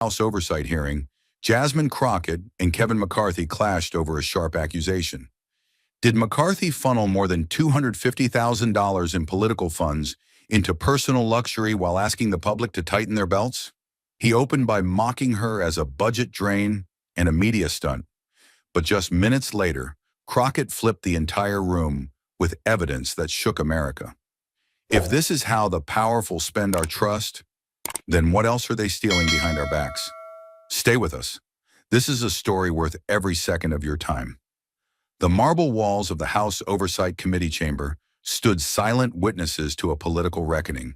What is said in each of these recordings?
House oversight hearing, Jasmine Crockett and Kevin McCarthy clashed over a sharp accusation. Did McCarthy funnel more than $250,000 in political funds into personal luxury while asking the public to tighten their belts? He opened by mocking her as a budget drain and a media stunt. But just minutes later, Crockett flipped the entire room with evidence that shook America. If this is how the powerful spend our trust, then what else are they stealing behind our backs? Stay with us. This is a story worth every second of your time. The marble walls of the House Oversight Committee chamber stood silent witnesses to a political reckoning.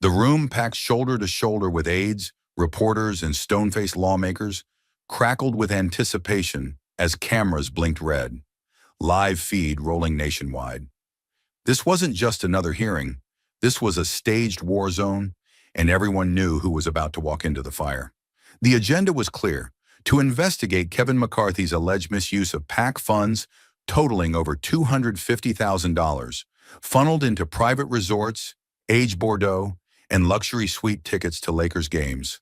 The room, packed shoulder to shoulder with aides, reporters, and stone-faced lawmakers, crackled with anticipation as cameras blinked red, live feed rolling nationwide. This wasn't just another hearing. This was a staged war zone, and everyone knew who was about to walk into the fire. The agenda was clear: to investigate Kevin McCarthy's alleged misuse of PAC funds totaling over $250,000, funneled into private resorts, Age Bordeaux, and luxury suite tickets to Lakers games,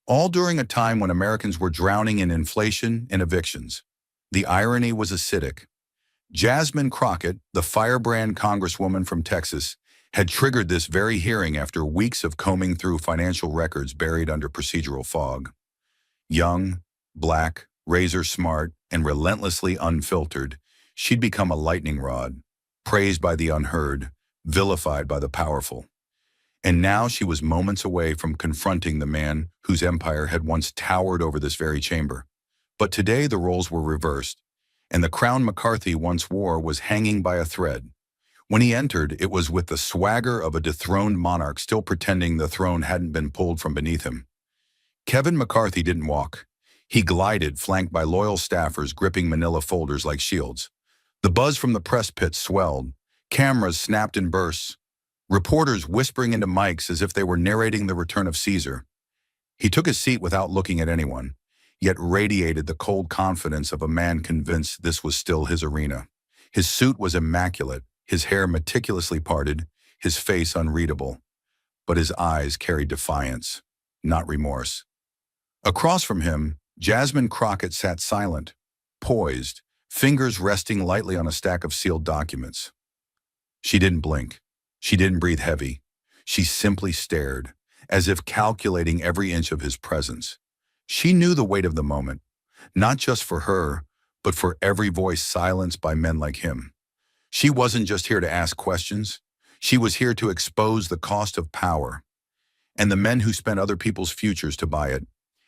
all during a time when Americans were drowning in inflation and evictions. The irony was acidic. Jasmine Crockett, the firebrand congresswoman from Texas, had triggered this very hearing after weeks of combing through financial records buried under procedural fog. Young, black, razor-smart, and relentlessly unfiltered, she'd become a lightning rod, praised by the unheard, vilified by the powerful. And now she was moments away from confronting the man whose empire had once towered over this very chamber. But today the roles were reversed, and the crown McCarthy once wore was hanging by a thread. When he entered, it was with the swagger of a dethroned monarch still pretending the throne hadn't been pulled from beneath him. Kevin McCarthy didn't walk. He glided, flanked by loyal staffers gripping manila folders like shields. The buzz from the press pit swelled. Cameras snapped in bursts, reporters whispering into mics as if they were narrating the return of Caesar. He took his seat without looking at anyone, yet radiated the cold confidence of a man convinced this was still his arena. His suit was immaculate, his hair meticulously parted, his face unreadable. But his eyes carried defiance, not remorse. Across from him, Jasmine Crockett sat silent, poised, fingers resting lightly on a stack of sealed documents. She didn't blink. She didn't breathe heavy. She simply stared, as if calculating every inch of his presence. She knew the weight of the moment, not just for her, but for every voice silenced by men like him. She wasn't just here to ask questions. She was here to expose the cost of power and the men who spent other people's futures to buy it.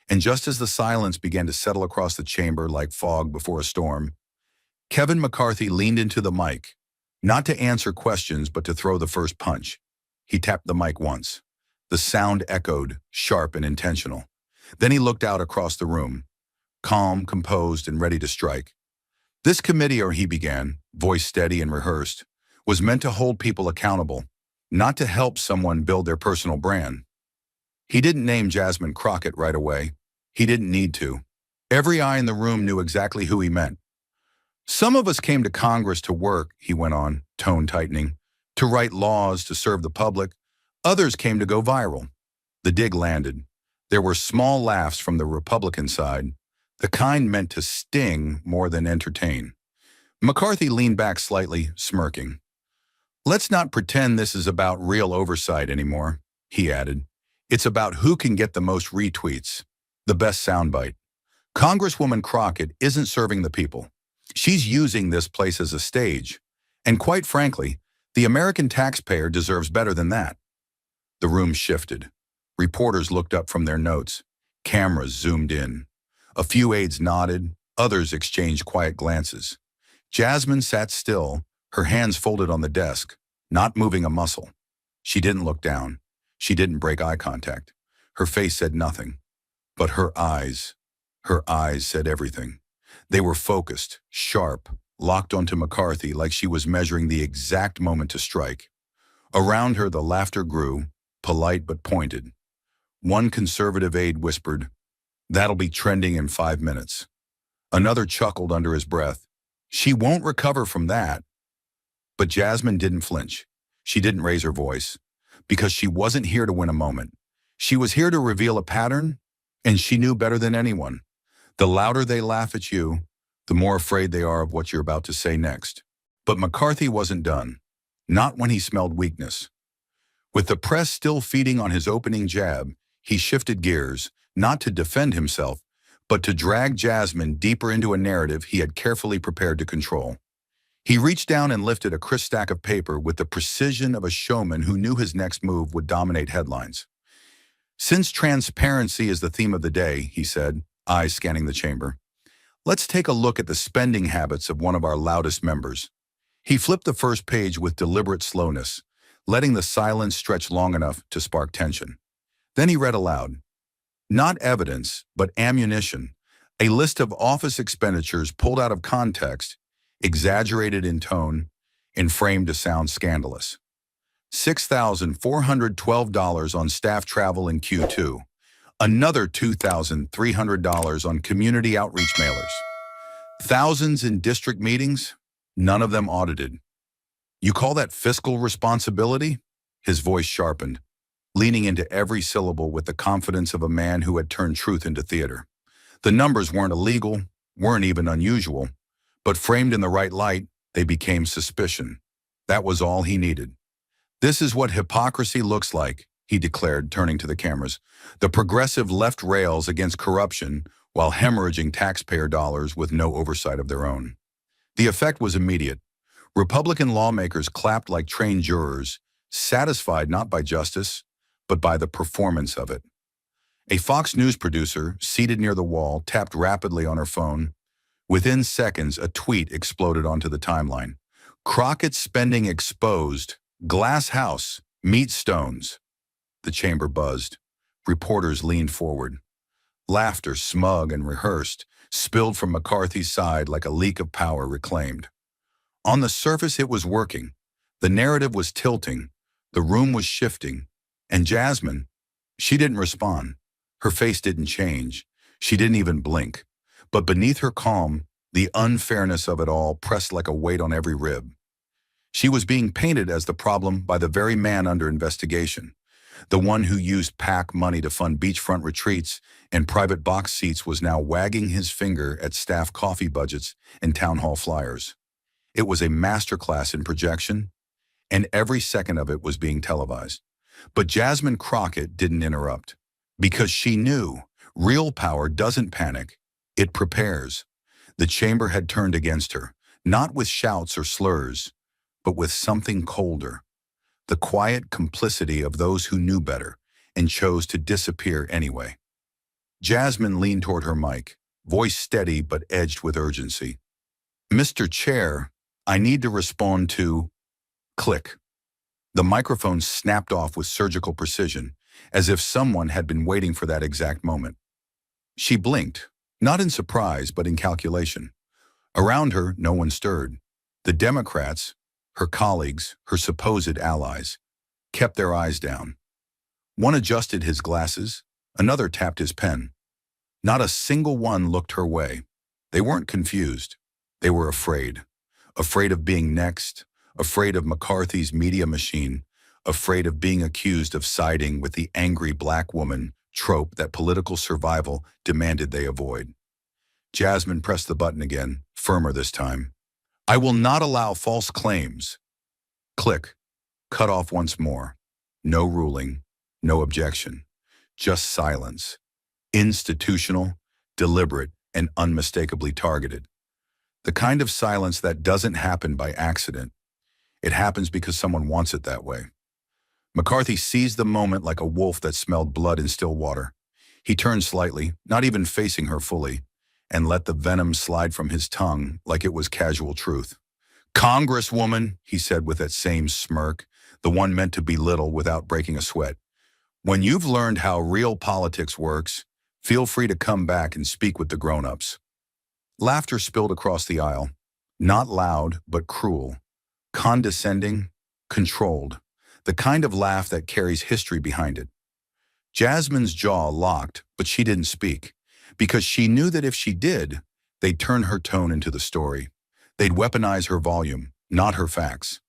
And just as the silence began to settle across the chamber like fog before a storm, Kevin McCarthy leaned into the mic, not to answer questions, but to throw the first punch. He tapped the mic once. The sound echoed, sharp and intentional. Then he looked out across the room, calm, composed, and ready to strike. This committee, or he began, voice steady and rehearsed, was meant to hold people accountable, not to help someone build their personal brand. He didn't name Jasmine Crockett right away. He didn't need to. Every eye in the room knew exactly who he meant. Some of us came to Congress to work, he went on, tone tightening, to write laws, to serve the public. Others came to go viral. The dig landed. There were small laughs from the Republican side, the kind meant to sting more than entertain. McCarthy leaned back slightly, smirking. "Let's not pretend this is about real oversight anymore," he added. "It's about who can get the most retweets, the best soundbite. Congresswoman Crockett isn't serving the people. She's using this place as a stage. And quite frankly, the American taxpayer deserves better than that." The room shifted. Reporters looked up from their notes. Cameras zoomed in. A few aides nodded, others exchanged quiet glances. Jasmine sat still, her hands folded on the desk, not moving a muscle. She didn't look down. She didn't break eye contact. Her face said nothing. But her eyes said everything. They were focused, sharp, locked onto McCarthy like she was measuring the exact moment to strike. Around her, the laughter grew, polite but pointed. One conservative aide whispered, "That'll be trending in 5 minutes." Another chuckled under his breath, "She won't recover from that." But Jasmine didn't flinch. She didn't raise her voice, because she wasn't here to win a moment. She was here to reveal a pattern, And she knew better than anyone. The louder they laugh at you, the more afraid they are of what you're about to say next. But McCarthy wasn't done. Not when he smelled weakness. With the press still feeding on his opening jab, he shifted gears, not to defend himself, but to drag Jasmine deeper into a narrative he had carefully prepared to control. He reached down and lifted a crisp stack of paper with the precision of a showman who knew his next move would dominate headlines. Since transparency is the theme of the day, he said, eyes scanning the chamber, let's take a look at the spending habits of one of our loudest members. He flipped the first page with deliberate slowness, letting the silence stretch long enough to spark tension. Then he read aloud, not evidence, but ammunition, a list of office expenditures pulled out of context, exaggerated in tone, and framed to sound scandalous. $6,412 on staff travel in Q2. Another $2,300 on community outreach mailers. Thousands in district meetings, none of them audited. You call that fiscal responsibility? His voice sharpened, leaning into every syllable with the confidence of a man who had turned truth into theater. The numbers weren't illegal, weren't even unusual, but framed in the right light, they became suspicion. That was all he needed. This is what hypocrisy looks like, he declared, turning to the cameras. The progressive left rails against corruption while hemorrhaging taxpayer dollars with no oversight of their own. The effect was immediate. Republican lawmakers clapped like trained jurors, satisfied not by justice, but by the performance of it. A Fox News producer, seated near the wall, tapped rapidly on her phone. Within seconds, a tweet exploded onto the timeline. Crockett spending exposed. Glass house. Meat stones. The chamber buzzed. Reporters leaned forward. Laughter, smug and rehearsed, spilled from McCarthy's side like a leak of power reclaimed. On the surface, it was working. The narrative was tilting. The room was shifting. And Jasmine, she didn't respond. Her face didn't change. She didn't even blink. But beneath her calm, the unfairness of it all pressed like a weight on every rib. She was being painted as the problem by the very man under investigation. The one who used PAC money to fund beachfront retreats and private box seats was now wagging his finger at staff coffee budgets and town hall flyers. It was a masterclass in projection, and every second of it was being televised. But Jasmine Crockett didn't interrupt, because she knew real power doesn't panic, it prepares. The chamber had turned against her, not with shouts or slurs, but with something colder. The quiet complicity of those who knew better and chose to disappear anyway. Jasmine leaned toward her mic, voice steady but edged with urgency. Mr. Chair, I need to respond to... Click. The microphone snapped off with surgical precision, as if someone had been waiting for that exact moment. She blinked, not in surprise but in calculation. Around her, no one stirred. The Democrats, her colleagues, her supposed allies, kept their eyes down. One adjusted his glasses, another tapped his pen. Not a single one looked her way. They weren't confused. They were afraid. Afraid of being next, afraid of McCarthy's media machine, afraid of being accused of siding with the angry black woman trope that political survival demanded they avoid. Jasmine pressed the button again, firmer this time. I will not allow false claims. Click. Cut off once more. No ruling, no objection. Just silence. Institutional, deliberate, and unmistakably targeted. The kind of silence that doesn't happen by accident. It happens because someone wants it that way. McCarthy seized the moment like a wolf that smelled blood in still water. He turned slightly, not even facing her fully, and let the venom slide from his tongue like it was casual truth. Congresswoman, he said with that same smirk, the one meant to belittle without breaking a sweat. When you've learned how real politics works, feel free to come back and speak with the grown-ups. Laughter spilled across the aisle, not loud but cruel, condescending, controlled, the kind of laugh that carries history behind it. Jasmine's jaw locked, but she didn't speak, because she knew that if she did, they'd turn her tone into the story. They'd weaponize her volume, not her facts.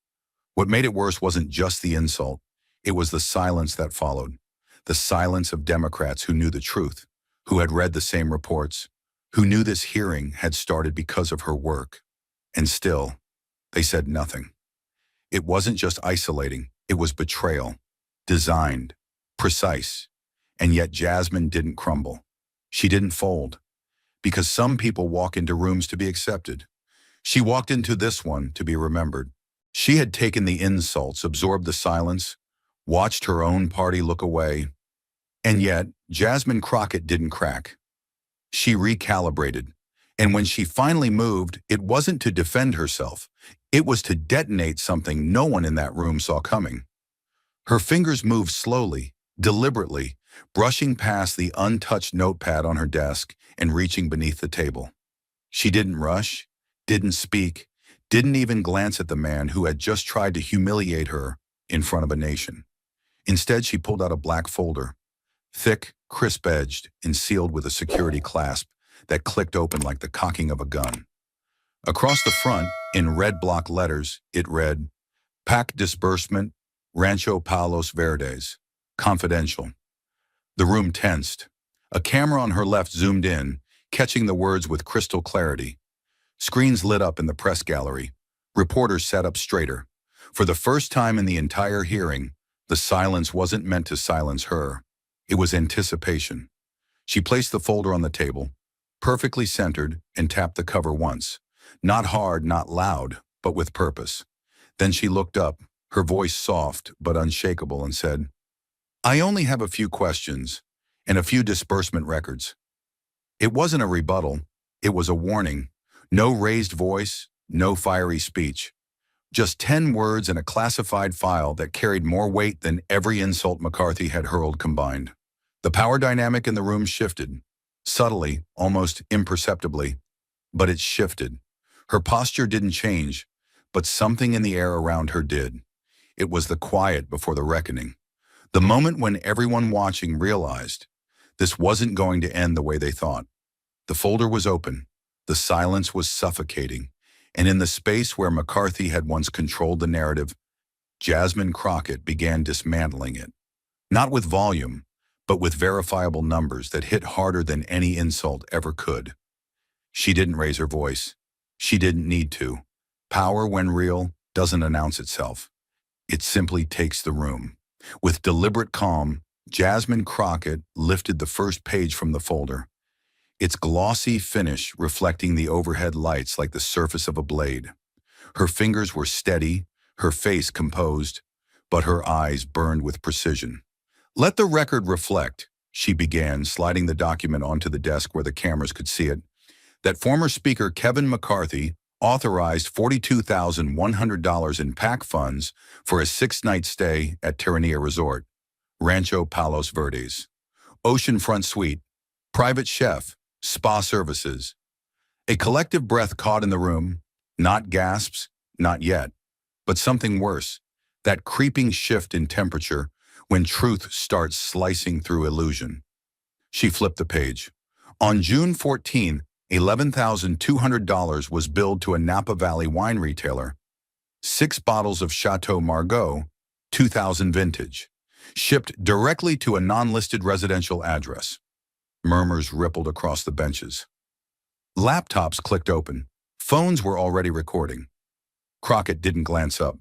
What made it worse wasn't just the insult, it was the silence that followed. The silence of Democrats who knew the truth, who had read the same reports, who knew this hearing had started because of her work. And still, they said nothing. It wasn't just isolating, it was betrayal. Designed, precise. And yet Jasmine didn't crumble. She didn't fold. Because some people walk into rooms to be accepted. She walked into this one to be remembered. She had taken the insults, absorbed the silence, watched her own party look away. And yet, Jasmine Crockett didn't crack. She recalibrated. And when she finally moved, it wasn't to defend herself. It was to detonate something no one in that room saw coming. Her fingers moved slowly, deliberately, brushing past the untouched notepad on her desk and reaching beneath the table. She didn't rush, didn't speak, didn't even glance at the man who had just tried to humiliate her in front of a nation. Instead, she pulled out a black folder, thick, crisp-edged, and sealed with a security clasp that clicked open like the cocking of a gun. Across the front, in red block letters, it read, "PAC Disbursement, Rancho Palos Verdes, Confidential." The room tensed. A camera on her left zoomed in, catching the words with crystal clarity. Screens lit up in the press gallery. Reporters sat up straighter. For the first time in the entire hearing, the silence wasn't meant to silence her. It was anticipation. She placed the folder on the table, perfectly centered, and tapped the cover once. Not hard, not loud, but with purpose. Then she looked up, her voice soft but unshakable, and said, "I only have a few questions and a few disbursement records." It wasn't a rebuttal, it was a warning. No raised voice, no fiery speech. Just 10 words in a classified file that carried more weight than every insult McCarthy had hurled combined. The power dynamic in the room shifted, subtly, almost imperceptibly, but it shifted. Her posture didn't change, but something in the air around her did. It was the quiet before the reckoning. The moment when everyone watching realized this wasn't going to end the way they thought. The folder was open. The silence was suffocating. And in the space where McCarthy had once controlled the narrative, Jasmine Crockett began dismantling it. Not with volume, but with verifiable numbers that hit harder than any insult ever could. She didn't raise her voice. She didn't need to. Power, when real, doesn't announce itself. It simply takes the room. With deliberate calm, Jasmine Crockett lifted the first page from the folder, its glossy finish reflecting the overhead lights like the surface of a blade. Her fingers were steady, her face composed, but her eyes burned with precision. "Let the record reflect," she began, sliding the document onto the desk where the cameras could see it, "that former Speaker Kevin McCarthy authorized $42,100 in PAC funds for a 6-night stay at Terranea Resort, Rancho Palos Verdes. Oceanfront suite, private chef, spa services." A collective breath caught in the room, not gasps, not yet, but something worse, that creeping shift in temperature when truth starts slicing through illusion. She flipped the page. On June 14, $11,200 was billed to a Napa Valley wine retailer. 6 bottles of Chateau Margaux, 2000 vintage, shipped directly to a non-listed residential address. Murmurs rippled across the benches. Laptops clicked open. Phones were already recording. Crockett didn't glance up.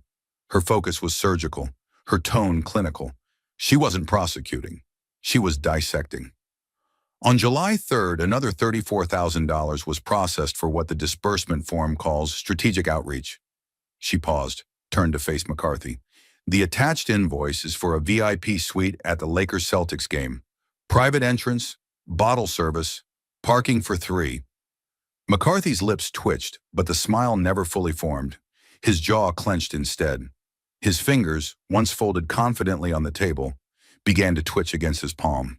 Her focus was surgical, her tone clinical. She wasn't prosecuting. She was dissecting. On July 3rd, another $34,000 was processed for what the disbursement form calls strategic outreach. She paused, turned to face McCarthy. "The attached invoice is for a VIP suite at the Lakers-Celtics game. Private entrance, bottle service, parking for 3. McCarthy's lips twitched, but the smile never fully formed. His jaw clenched instead. His fingers, once folded confidently on the table, began to twitch against his palm.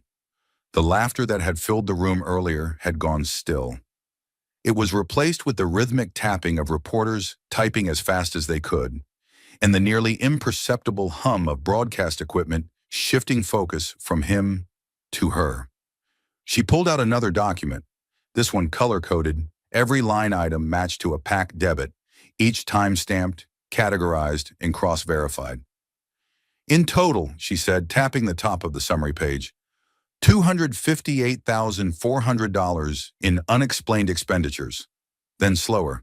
The laughter that had filled the room earlier had gone still. It was replaced with the rhythmic tapping of reporters typing as fast as they could, and the nearly imperceptible hum of broadcast equipment shifting focus from him to her. She pulled out another document, this one color-coded, every line item matched to a PAC debit, each time-stamped, categorized, and cross-verified. "In total," she said, tapping the top of the summary page, $258,400 in unexplained expenditures. Then slower,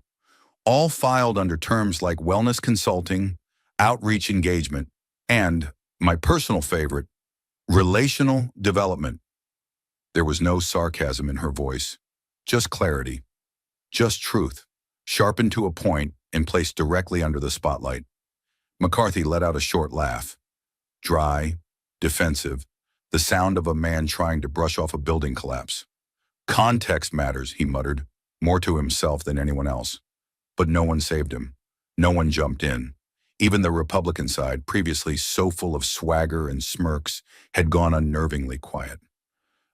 all filed under terms like wellness consulting, outreach engagement, and, my personal favorite, relational development. There was no sarcasm in her voice, just clarity, just truth, sharpened to a point and placed directly under the spotlight. McCarthy let out a short laugh, dry, defensive, the sound of a man trying to brush off a building collapse. Context matters, he muttered, more to himself than anyone else. But no one saved him. No one jumped in. Even the Republican side, previously so full of swagger and smirks, had gone unnervingly quiet.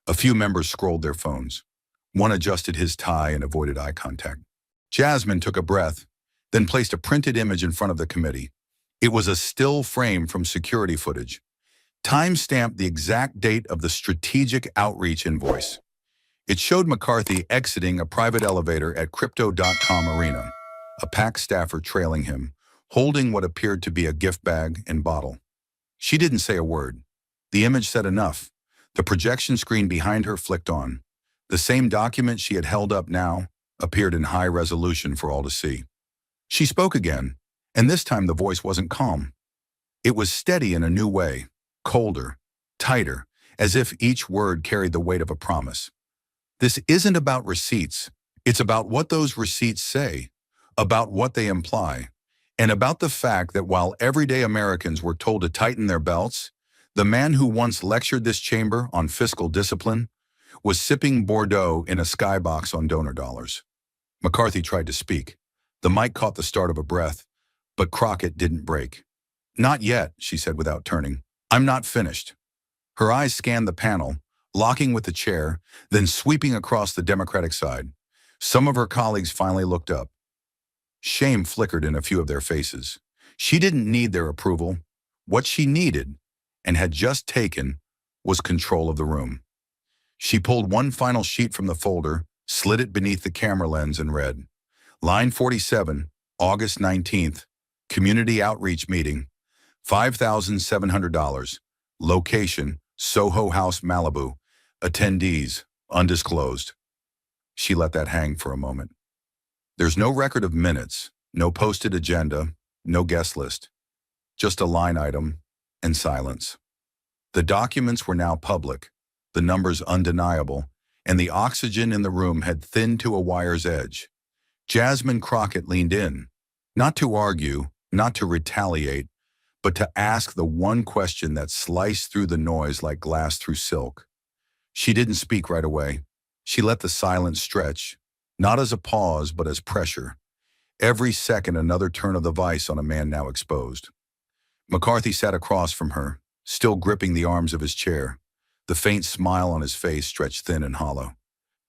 A few members scrolled their phones. One adjusted his tie and avoided eye contact. Jasmine took a breath, then placed a printed image in front of the committee. It was a still frame from security footage. Time-stamped the exact date of the strategic outreach invoice. It showed McCarthy exiting a private elevator at Crypto.com Arena, a PAC staffer trailing him, holding what appeared to be a gift bag and bottle. She didn't say a word. The image said enough. The projection screen behind her flicked on. The same document she had held up now appeared in high resolution for all to see. She spoke again, and this time the voice wasn't calm. It was steady in a new way, colder, tighter, as if each word carried the weight of a promise. This isn't about receipts. It's about what those receipts say, about what they imply, and about the fact that while everyday Americans were told to tighten their belts, the man who once lectured this chamber on fiscal discipline was sipping Bordeaux in a skybox on donor dollars. McCarthy tried to speak. The mic caught the start of a breath, but Crockett didn't break. "Not yet," she said without turning. "I'm not finished." Her eyes scanned the panel, locking with the chair, then sweeping across the Democratic side. Some of her colleagues finally looked up. Shame flickered in a few of their faces. She didn't need their approval. What she needed, and had just taken, was control of the room. She pulled one final sheet from the folder, slid it beneath the camera lens, and read, Line 47, August 19th, Community Outreach Meeting, $5,700. Location, Soho House, Malibu. Attendees, undisclosed. She let that hang for a moment. There's no record of minutes, no posted agenda, no guest list. Just a line item and silence. The documents were now public, the numbers undeniable, and the oxygen in the room had thinned to a wire's edge. Jasmine Crockett leaned in, not to argue, not to retaliate, but to ask the one question that sliced through the noise like glass through silk. She didn't speak right away. She let the silence stretch, not as a pause, but as pressure. Every second another turn of the vice on a man now exposed. McCarthy sat across from her, still gripping the arms of his chair. The faint smile on his face stretched thin and hollow.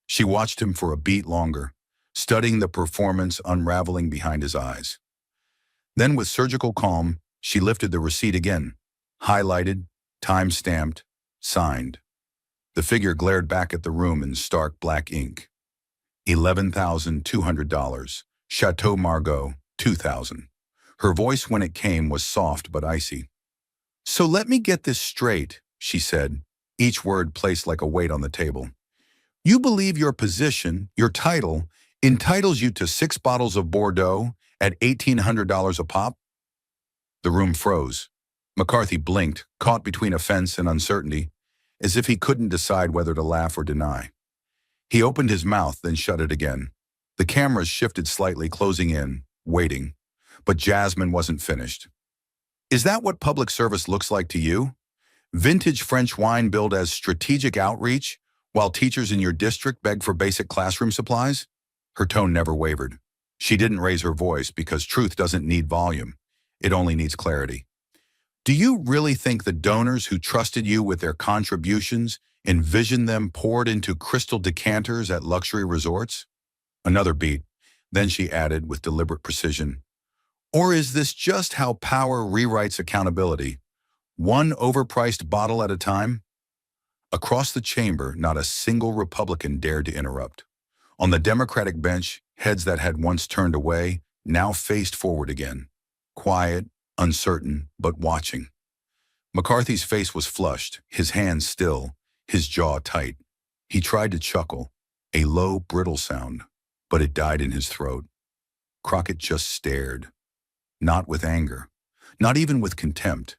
She watched him for a beat longer, studying the performance unraveling behind his eyes. Then with surgical calm, she lifted the receipt again, highlighted, time-stamped, signed. The figure glared back at the room in stark black ink. $11,200. Chateau Margaux, $2,000. Her voice when it came was soft but icy. "So let me get this straight," she said, each word placed like a weight on the table. "You believe your position, your title, entitles you to 6 bottles of Bordeaux at $1,800 a pop?" The room froze. McCarthy blinked, caught between offense and uncertainty, as if he couldn't decide whether to laugh or deny. He opened his mouth, then shut it again. The cameras shifted slightly, closing in, waiting. But Jasmine wasn't finished. "Is that what public service looks like to you? Vintage French wine billed as strategic outreach, while teachers in your district beg for basic classroom supplies?" Her tone never wavered. She didn't raise her voice because truth doesn't need volume. It only needs clarity. "Do you really think the donors who trusted you with their contributions envisioned them poured into crystal decanters at luxury resorts?" Another beat. Then she added with deliberate precision, "Or is this just how power rewrites accountability? One overpriced bottle at a time?" Across the chamber, not a single Republican dared to interrupt. On the Democratic bench, heads that had once turned away now faced forward again. Quiet, uncertain, but watching. McCarthy's face was flushed, his hands still, his jaw tight. He tried to chuckle, a low, brittle sound, but it died in his throat. Crockett just stared, not with anger, not even with contempt,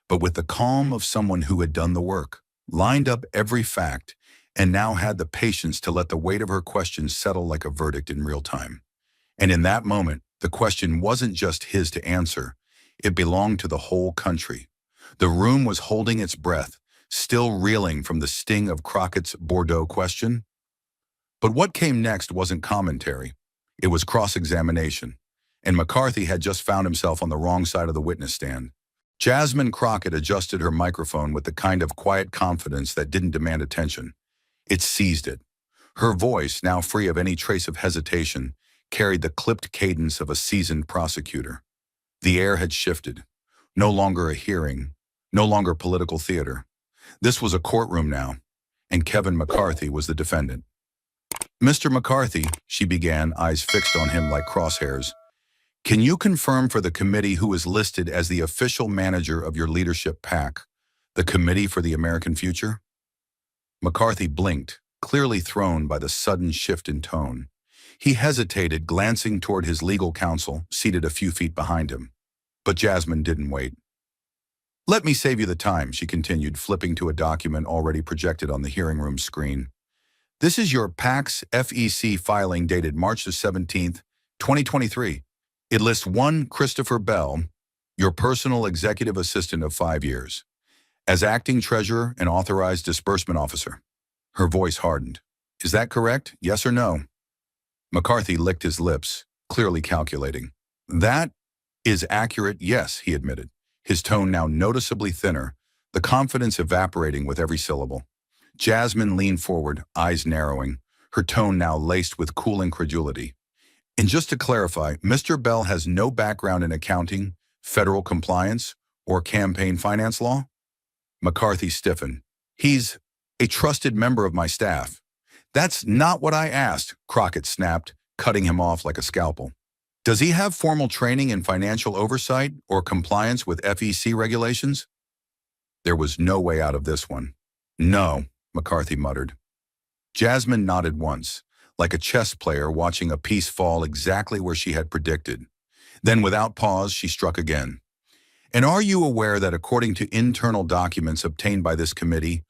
but with the calm of someone who had done the work, lined up every fact, and now had the patience to let the weight of her questions settle like a verdict in real time. And in that moment, the question wasn't just his to answer. It belonged to the whole country. The room was holding its breath, still reeling from the sting of Crockett's Bordeaux question. But what came next wasn't commentary. It was cross-examination. And McCarthy had just found himself on the wrong side of the witness stand. Jasmine Crockett adjusted her microphone with the kind of quiet confidence that didn't demand attention. It seized it. Her voice, now free of any trace of hesitation, carried the clipped cadence of a seasoned prosecutor. The air had shifted. No longer a hearing, no longer political theater. This was a courtroom now, and Kevin McCarthy was the defendant. "Mr. McCarthy," she began, eyes fixed on him like crosshairs, "can you confirm for the committee who is listed as the official manager of your leadership PAC, the Committee for the American Future?" McCarthy blinked, clearly thrown by the sudden shift in tone. He hesitated, glancing toward his legal counsel, seated a few feet behind him. But Jasmine didn't wait. "Let me save you the time," she continued, flipping to a document already projected on the hearing room screen. "This is your PAC's FEC filing dated March the 17th, 2023. It lists one Christopher Bell, your personal executive assistant of 5 years, as acting treasurer and authorized disbursement officer." Her voice hardened. "Is that correct? Yes or no?" McCarthy licked his lips, clearly calculating. "That is accurate, yes," he admitted, his tone now noticeably thinner, the confidence evaporating with every syllable. Jasmine leaned forward, eyes narrowing, her tone now laced with cool incredulity. "And just to clarify, Mr. Bell has no background in accounting, federal compliance, or campaign finance law?" McCarthy stiffened. "He's a trusted member of my staff." "That's not what I asked," Crockett snapped, cutting him off like a scalpel. "Does he have formal training in financial oversight or compliance with FEC regulations?" There was no way out of this one. "No," McCarthy muttered. Jasmine nodded once, like a chess player watching a piece fall exactly where she had predicted. Then, without pause, she struck again. "And are you aware that according to internal documents obtained by this committee,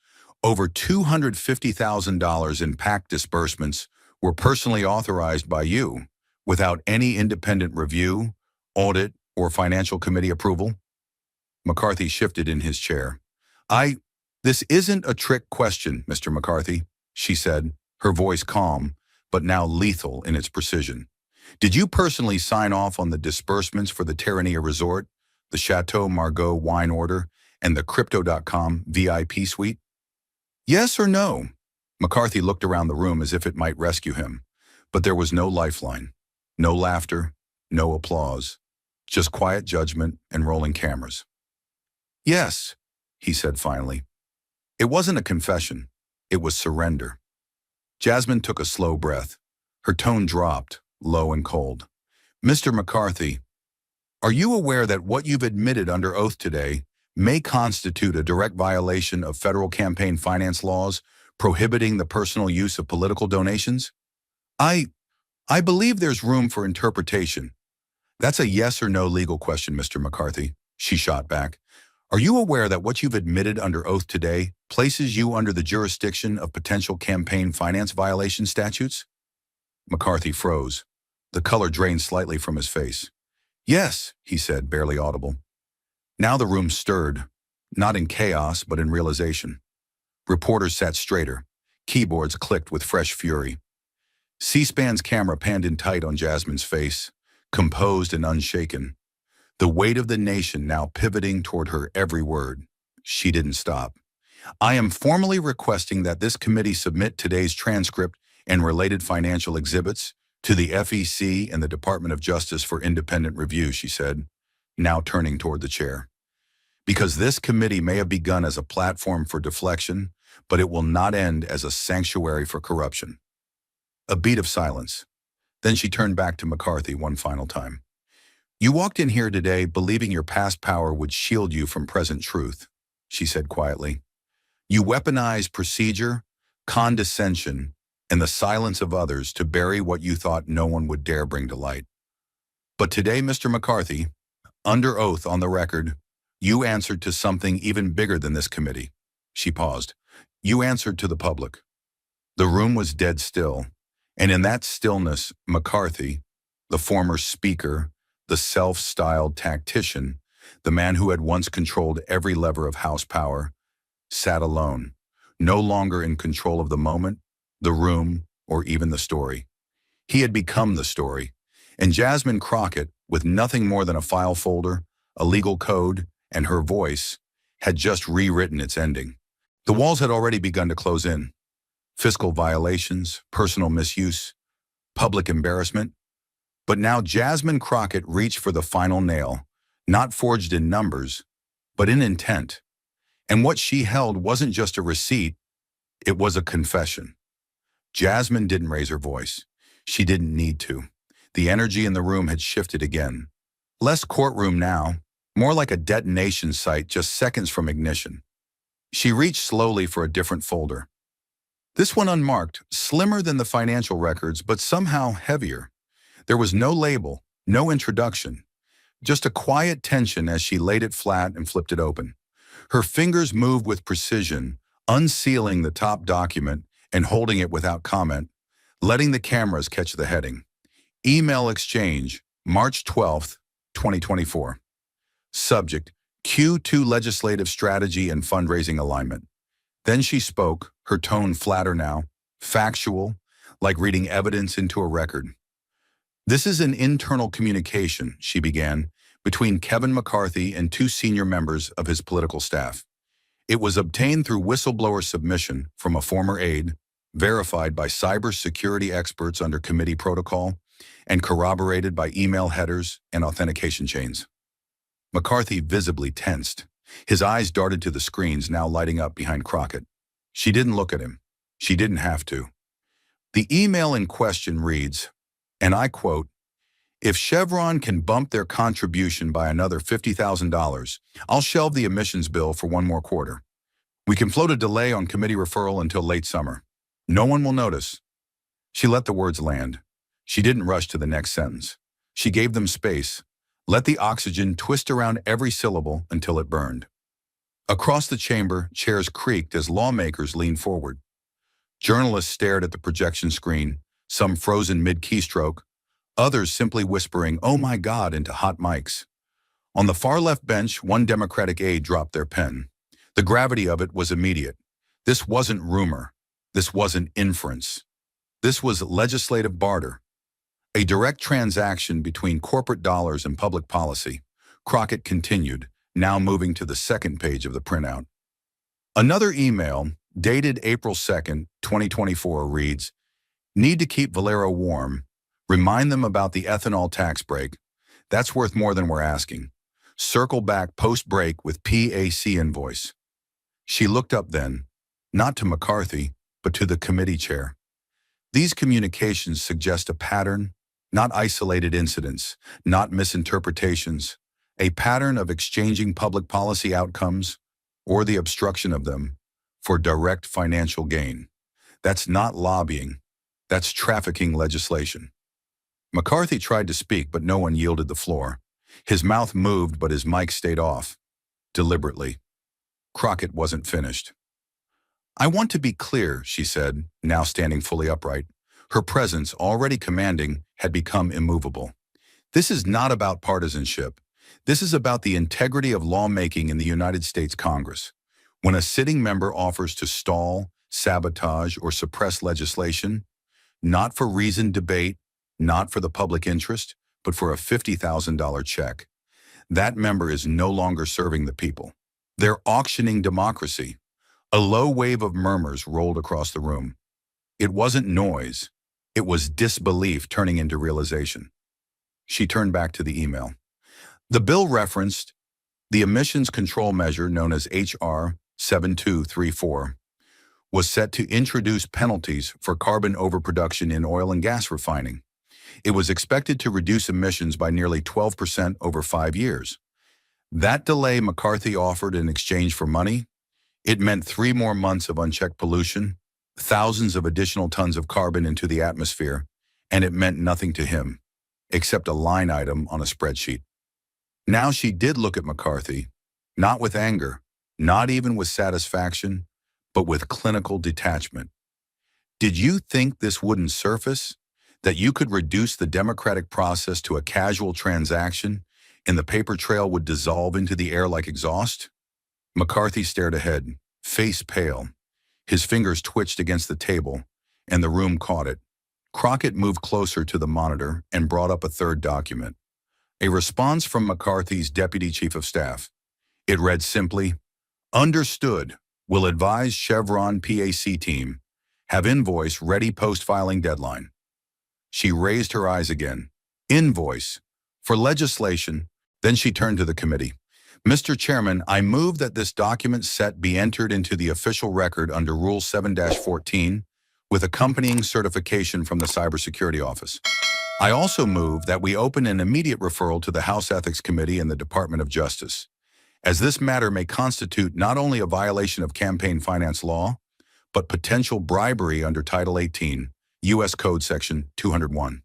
over $250,000 in PAC disbursements were personally authorized by you, without any independent review, audit, or financial committee approval?" McCarthy shifted in his chair. This isn't a trick question, Mr. McCarthy," she said, her voice calm, but now lethal in its precision. "Did you personally sign off on the disbursements for the Terranea Resort, the Chateau Margaux wine order, and the Crypto.com VIP suite?" "Yes or no?" McCarthy looked around the room as if it might rescue him, but there was no lifeline, no laughter, no applause, just quiet judgment and rolling cameras. "Yes," he said finally. It wasn't a confession, it was surrender. Jasmine took a slow breath. Her tone dropped, low and cold. "Mr. McCarthy, are you aware that what you've admitted under oath today may constitute a direct violation of federal campaign finance laws prohibiting the personal use of political donations?" I believe there's room for interpretation." "That's a yes or no legal question, Mr. McCarthy," she shot back. "Are you aware that what you've admitted under oath today places you under the jurisdiction of potential campaign finance violation statutes?" McCarthy froze. The color drained slightly from his face. "Yes," he said, barely audible. Now the room stirred, not in chaos but in realization. Reporters sat straighter. Keyboards clicked with fresh fury. C-SPAN's camera panned in tight on Jasmine's face, composed and unshaken. The weight of the nation now pivoting toward her every word. She didn't stop. "I am formally requesting that this committee submit today's transcript and related financial exhibits to the FEC and the Department of Justice for independent review," she said, now turning toward the chair. "Because this committee may have begun as a platform for deflection, but it will not end as a sanctuary for corruption." A beat of silence. Then she turned back to McCarthy one final time. "You walked in here today believing your past power would shield you from present truth," she said quietly. You weaponize procedure, condescension, and the silence of others to bury what you thought no one would dare bring to light. But today, Mr. McCarthy, under oath on the record, you answered to something even bigger than this committee. She paused. You answered to the public. The room was dead still, and in that stillness, McCarthy, the former speaker, the self-styled tactician, the man who had once controlled every lever of House power, sat alone, no longer in control of the moment, the room, or even the story. He had become the story, and Jasmine Crockett, with nothing more than a file folder, a legal code, and her voice, had just rewritten its ending. The walls had already begun to close in. Fiscal violations, personal misuse, public embarrassment. But now Jasmine Crockett reached for the final nail, not forged in numbers, but in intent. And what she held wasn't just a receipt, it was a confession. Jasmine didn't raise her voice. She didn't need to. The energy in the room had shifted again. Less courtroom now, more like a detonation site just seconds from ignition. She reached slowly for a different folder. This one unmarked, slimmer than the financial records, but somehow heavier. There was no label, no introduction, just a quiet tension as she laid it flat and flipped it open. Her fingers moved with precision, unsealing the top document and holding it without comment, letting the cameras catch the heading. Email exchange, March 12th, 2024. Subject, Q2 Legislative Strategy and Fundraising Alignment. Then she spoke, her tone flatter now, factual, like reading evidence into a record. This is an internal communication, she began, between Kevin McCarthy and two senior members of his political staff. It was obtained through whistleblower submission from a former aide, verified by cybersecurity experts under committee protocol, and corroborated by email headers and authentication chains. McCarthy visibly tensed. His eyes darted to the screens now lighting up behind Crockett. She didn't look at him. She didn't have to. The email in question reads, and I quote, "If Chevron can bump their contribution by another $50,000, I'll shelve the emissions bill for one more quarter. We can float a delay on committee referral until late summer. No one will notice." She let the words land. She didn't rush to the next sentence. She gave them space, let the oxygen twist around every syllable until it burned. Across the chamber, chairs creaked as lawmakers leaned forward. Journalists stared at the projection screen, some frozen mid-keystroke, others simply whispering, "Oh my God," into hot mics. On the far left bench, one Democratic aide dropped their pen. The gravity of it was immediate. This wasn't rumor. This wasn't inference. This was legislative barter. A direct transaction between corporate dollars and public policy. Crockett continued, now moving to the second page of the printout. Another email, dated April 2nd, 2024, reads, "Need to keep Valero warm. Remind them about the ethanol tax break. That's worth more than we're asking. Circle back post-break with PAC invoice." She looked up then, not to McCarthy, but to the committee chair. These communications suggest a pattern, not isolated incidents, not misinterpretations, a pattern of exchanging public policy outcomes, or the obstruction of them, for direct financial gain. That's not lobbying. That's trafficking legislation. McCarthy tried to speak, but no one yielded the floor. His mouth moved, but his mic stayed off, deliberately. Crockett wasn't finished. "I want to be clear," she said, now standing fully upright. Her presence, already commanding, had become immovable. "This is not about partisanship. This is about the integrity of lawmaking in the United States Congress. When a sitting member offers to stall, sabotage, or suppress legislation, not for reasoned debate, not for the public interest, but for a $50,000 check, that member is no longer serving the people. They're auctioning democracy." A low wave of murmurs rolled across the room. It wasn't noise. It was disbelief turning into realization. She turned back to the email. The bill referenced the emissions control measure known as HR 7234 was set to introduce penalties for carbon overproduction in oil and gas refining. It was expected to reduce emissions by nearly 12% over 5 years. That delay McCarthy offered in exchange for money, It meant 3 more months of unchecked pollution, thousands of additional tons of carbon into the atmosphere, and it meant nothing to him, except a line item on a spreadsheet. Now she did look at McCarthy, not with anger, not even with satisfaction, but with clinical detachment. Did you think this wouldn't surface? That you could reduce the democratic process to a casual transaction and the paper trail would dissolve into the air like exhaust? McCarthy stared ahead, face pale. His fingers twitched against the table, and the room caught it. Crockett moved closer to the monitor and brought up a third document. A response from McCarthy's deputy chief of staff. It read simply, "Understood. Will advise Chevron PAC team. Have invoice ready post-filing deadline." She raised her eyes again. Invoice. For legislation. Then she turned to the committee. "Mr. Chairman, I move that this document set be entered into the official record under Rule 7-14 with accompanying certification from the Cybersecurity Office. I also move that we open an immediate referral to the House Ethics Committee and the Department of Justice, as this matter may constitute not only a violation of campaign finance law, but potential bribery under Title 18, U.S. Code Section 201.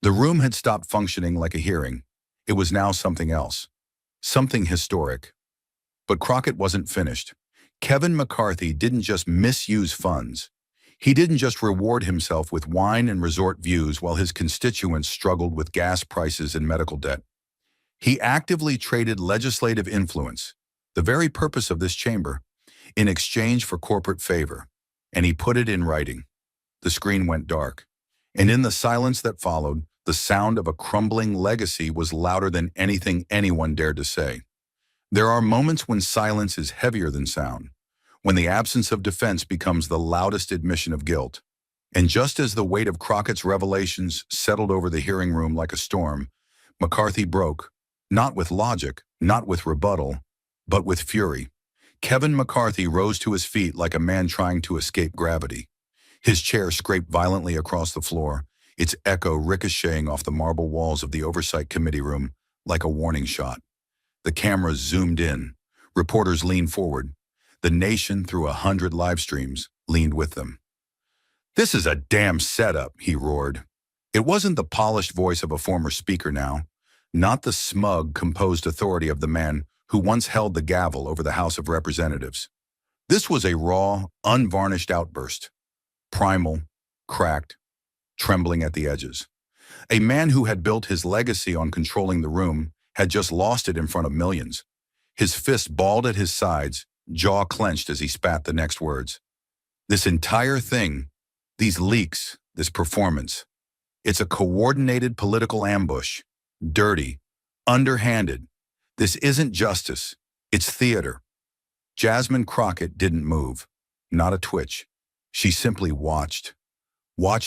The room had stopped functioning like a hearing. It was now something else, something historic. But Crockett wasn't finished. Kevin McCarthy didn't just misuse funds. He didn't just reward himself with wine and resort views while his constituents struggled with gas prices and medical debt. He actively traded legislative influence, the very purpose of this chamber, in exchange for corporate favor, and he put it in writing. The screen went dark, and in the silence that followed, the sound of a crumbling legacy was louder than anything anyone dared to say. There are moments when silence is heavier than sound, when the absence of defense becomes the loudest admission of guilt. And just as the weight of Crockett's revelations settled over the hearing room like a storm, McCarthy broke, not with logic, not with rebuttal, but with fury. Kevin McCarthy rose to his feet like a man trying to escape gravity. His chair scraped violently across the floor, its echo ricocheting off the marble walls of the Oversight Committee room like a warning shot. The cameras zoomed in. Reporters leaned forward. The nation, through 100 live streams, leaned with them. "This is a damn setup," he roared. It wasn't the polished voice of a former speaker now, not the smug, composed authority of the man who once held the gavel over the House of Representatives. This was a raw, unvarnished outburst. Primal, cracked, trembling at the edges. A man who had built his legacy on controlling the room had just lost it in front of millions. His fist balled at his sides, jaw clenched as he spat the next words. "This entire thing, these leaks, this performance, it's a coordinated political ambush. Dirty, underhanded. This isn't justice, it's theater." Jasmine Crockett didn't move, not a twitch. She simply watched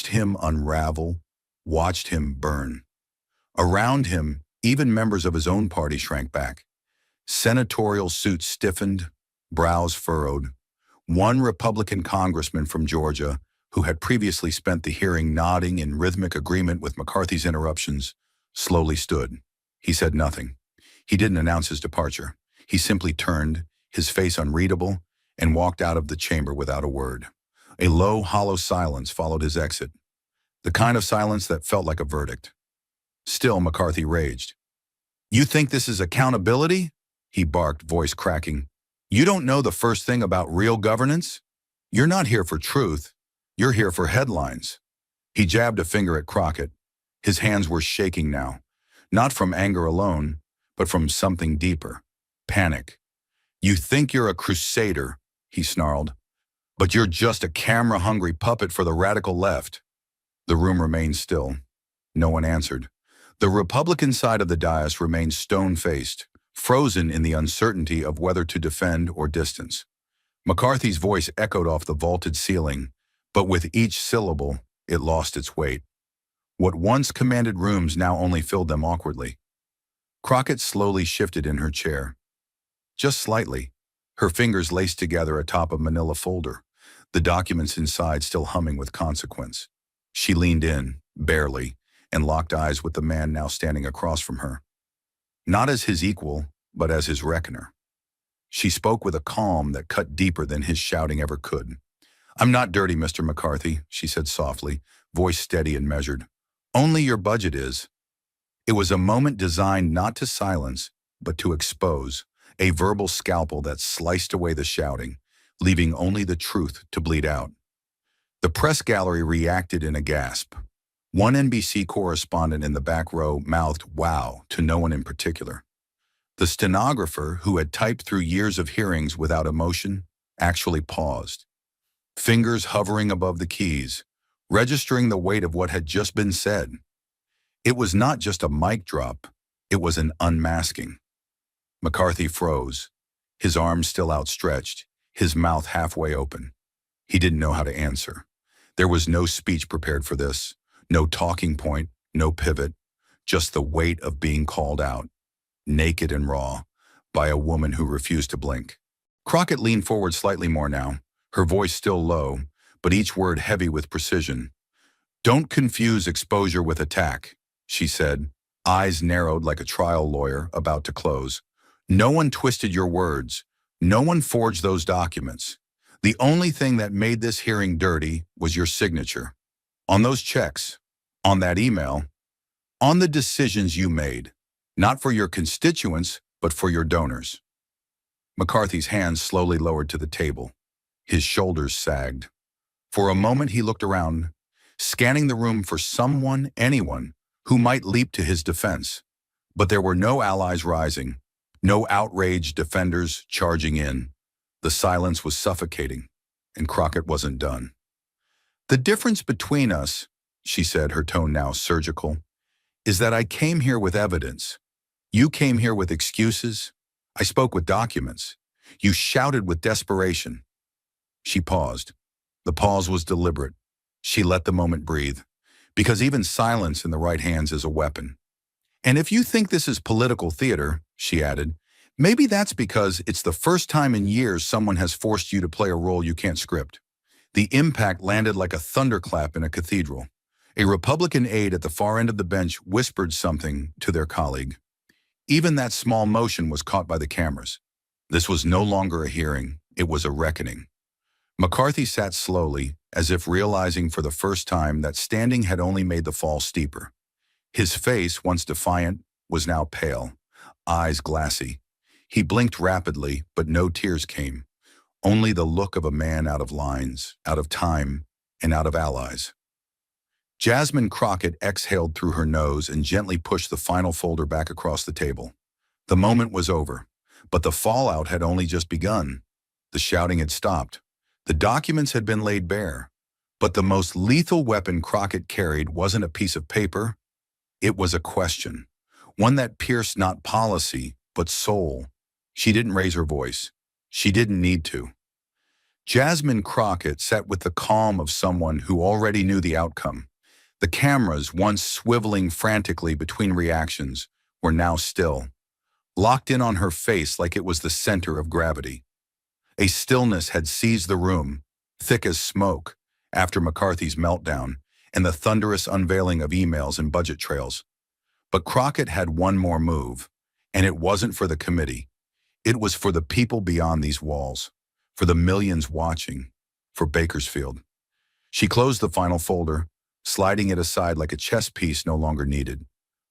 him unravel, watched him burn. Around him, even members of his own party shrank back. Senatorial suits stiffened, brows furrowed. One Republican congressman from Georgia, who had previously spent the hearing nodding in rhythmic agreement with McCarthy's interruptions, slowly stood. He said nothing. He didn't announce his departure. He simply turned, his face unreadable, and walked out of the chamber without a word. A low, hollow silence followed his exit, the kind of silence that felt like a verdict. Still, McCarthy raged. "You think this is accountability?" he barked, voice cracking. "You don't know the first thing about real governance? You're not here for truth. You're here for headlines." He jabbed a finger at Crockett. His hands were shaking now, not from anger alone, but from something deeper, panic. "You think you're a crusader," he snarled, "but you're just a camera-hungry puppet for the radical left." The room remained still. No one answered. The Republican side of the dais remained stone-faced, frozen in the uncertainty of whether to defend or distance. McCarthy's voice echoed off the vaulted ceiling, but with each syllable, it lost its weight. What once commanded rooms now only filled them awkwardly. Crockett slowly shifted in her chair. Just slightly, her fingers laced together atop a manila folder, the documents inside still humming with consequence. She leaned in, barely, and locked eyes with the man now standing across from her. Not as his equal, but as his reckoner. She spoke with a calm that cut deeper than his shouting ever could. "I'm not dirty, Mr. McCarthy," she said softly, voice steady and measured. "Only your budget is." It was a moment designed not to silence, but to expose, a verbal scalpel that sliced away the shouting, leaving only the truth to bleed out. The press gallery reacted in a gasp. One NBC correspondent in the back row mouthed "wow" to no one in particular. The stenographer, who had typed through years of hearings without emotion, actually paused, fingers hovering above the keys, registering the weight of what had just been said. It was not just a mic drop, it was an unmasking. McCarthy froze, his arms still outstretched, his mouth halfway open. He didn't know how to answer. There was no speech prepared for this, no talking point, no pivot, just the weight of being called out, naked and raw, by a woman who refused to blink. Crockett leaned forward slightly more now, her voice still low, but each word heavy with precision. "Don't confuse exposure with attack," she said, eyes narrowed like a trial lawyer about to close. "No one twisted your words. No one forged those documents. The only thing that made this hearing dirty was your signature. On those checks, on that email, on the decisions you made, not for your constituents, but for your donors." McCarthy's hands slowly lowered to the table. His shoulders sagged. For a moment he looked around, scanning the room for someone, anyone, who might leap to his defense. But there were no allies rising, no outraged defenders charging in. The silence was suffocating, and Crockett wasn't done. "The difference between us," she said, her tone now surgical, "is that I came here with evidence. You came here with excuses. I spoke with documents. You shouted with desperation." She paused. The pause was deliberate. She let the moment breathe, because even silence in the right hands is a weapon. "And if you think this is political theater," she added, "maybe that's because it's the first time in years someone has forced you to play a role you can't script." The impact landed like a thunderclap in a cathedral. A Republican aide at the far end of the bench whispered something to their colleague. Even that small motion was caught by the cameras. This was no longer a hearing, it was a reckoning. McCarthy sat slowly, as if realizing for the first time that standing had only made the fall steeper. His face, once defiant, was now pale, eyes glassy. He blinked rapidly, but no tears came. Only the look of a man out of lines, out of time, and out of allies. Jasmine Crockett exhaled through her nose and gently pushed the final folder back across the table. The moment was over, but the fallout had only just begun. The shouting had stopped. The documents had been laid bare. But the most lethal weapon Crockett carried wasn't a piece of paper. It was a question, one that pierced not policy, but soul. She didn't raise her voice. She didn't need to. Jasmine Crockett sat with the calm of someone who already knew the outcome. The cameras, once swiveling frantically between reactions, were now still, locked in on her face like it was the center of gravity. A stillness had seized the room, thick as smoke, after McCarthy's meltdown and the thunderous unveiling of emails and budget trails. But Crockett had one more move, and it wasn't for the committee. It was for the people beyond these walls, for the millions watching, for Bakersfield. She closed the final folder, sliding it aside like a chess piece no longer needed.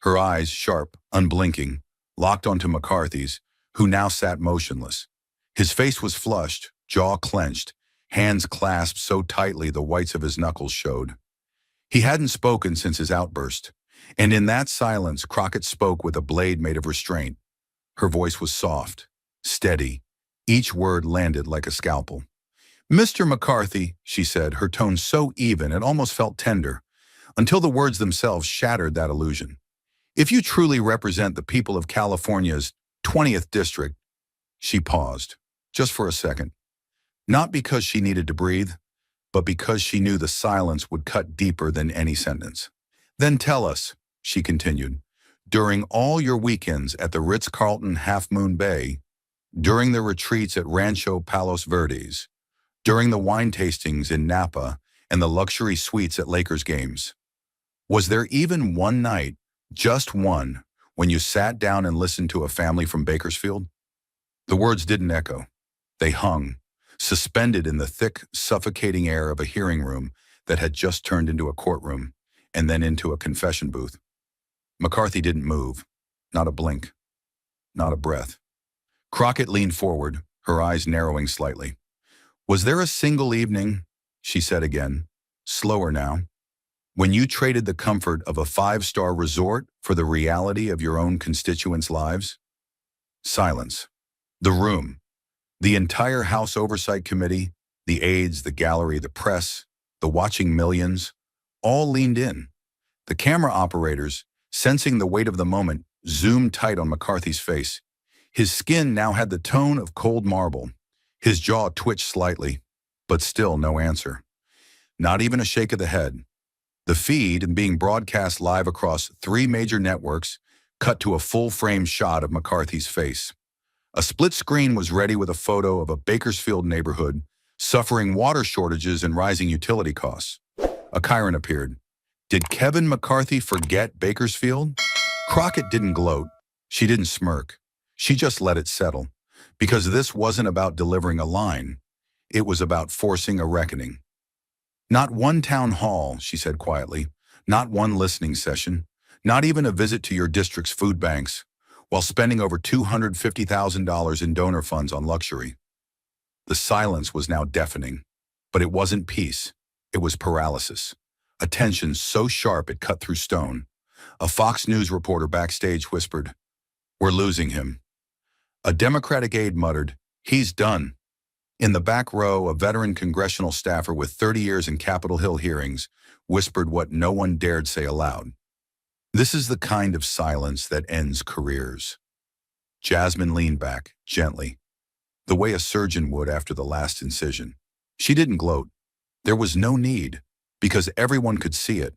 Her eyes, sharp, unblinking, locked onto McCarthy's, who now sat motionless. His face was flushed, jaw clenched, hands clasped so tightly the whites of his knuckles showed. He hadn't spoken since his outburst, and in that silence Crockett spoke with a blade made of restraint. Her voice was soft, steady. Each word landed like a scalpel. "Mr. McCarthy," she said, her tone so even it almost felt tender, until the words themselves shattered that illusion. "If you truly represent the people of California's 20th district," she paused, just for a second, not because she needed to breathe, but because she knew the silence would cut deeper than any sentence. "Then tell us," she continued, "during all your weekends at the Ritz-Carlton Half Moon Bay, during the retreats at Rancho Palos Verdes, during the wine tastings in Napa and the luxury suites at Lakers games, was there even one night, just one, when you sat down and listened to a family from Bakersfield?" The words didn't echo. They hung, suspended in the thick, suffocating air of a hearing room that had just turned into a courtroom and then into a confession booth. McCarthy didn't move. Not a blink. Not a breath. Crockett leaned forward, her eyes narrowing slightly. "Was there a single evening," she said again, slower now, "when you traded the comfort of a five-star resort for the reality of your own constituents' lives?" Silence. The room. The entire House Oversight Committee, the aides, the gallery, the press, the watching millions, all leaned in. The camera operators, sensing the weight of the moment, zoomed tight on McCarthy's face. His skin now had the tone of cold marble. His jaw twitched slightly, but still no answer. Not even a shake of the head. The feed, being broadcast live across 3 major networks, cut to a full-frame shot of McCarthy's face. A split screen was ready with a photo of a Bakersfield neighborhood suffering water shortages and rising utility costs. A Chiron appeared. Did Kevin McCarthy forget Bakersfield? Crockett didn't gloat. She didn't smirk. She just let it settle. Because this wasn't about delivering a line. It was about forcing a reckoning. "Not one town hall," she said quietly. "Not one listening session. Not even a visit to your district's food banks, while spending over $250,000 in donor funds on luxury." The silence was now deafening. But it wasn't peace. It was paralysis. A tension so sharp it cut through stone. A Fox News reporter backstage whispered, "We're losing him." A Democratic aide muttered, "He's done." In the back row, a veteran congressional staffer with 30 years in Capitol Hill hearings whispered what no one dared say aloud. "This is the kind of silence that ends careers." Jasmine leaned back, gently, the way a surgeon would after the last incision. She didn't gloat. There was no need, because everyone could see it.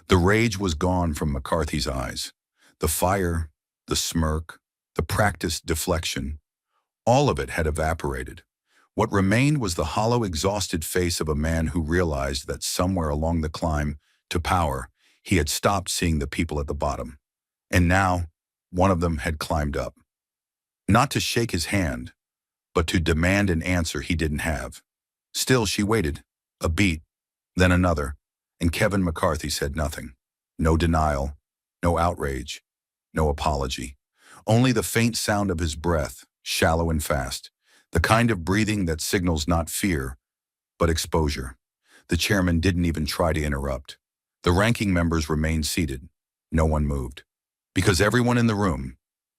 The rage was gone from McCarthy's eyes. The fire, the smirk, the practiced deflection, all of it had evaporated. What remained was the hollow, exhausted face of a man who realized that somewhere along the climb to power, he had stopped seeing the people at the bottom. And now, one of them had climbed up. Not to shake his hand, but to demand an answer he didn't have. Still, she waited, a beat, then another, and Kevin McCarthy said nothing. No denial, no outrage, no apology. Only the faint sound of his breath, shallow and fast, the kind of breathing that signals not fear, but exposure. The chairman didn't even try to interrupt. The ranking members remained seated. No one moved. Because everyone in the room,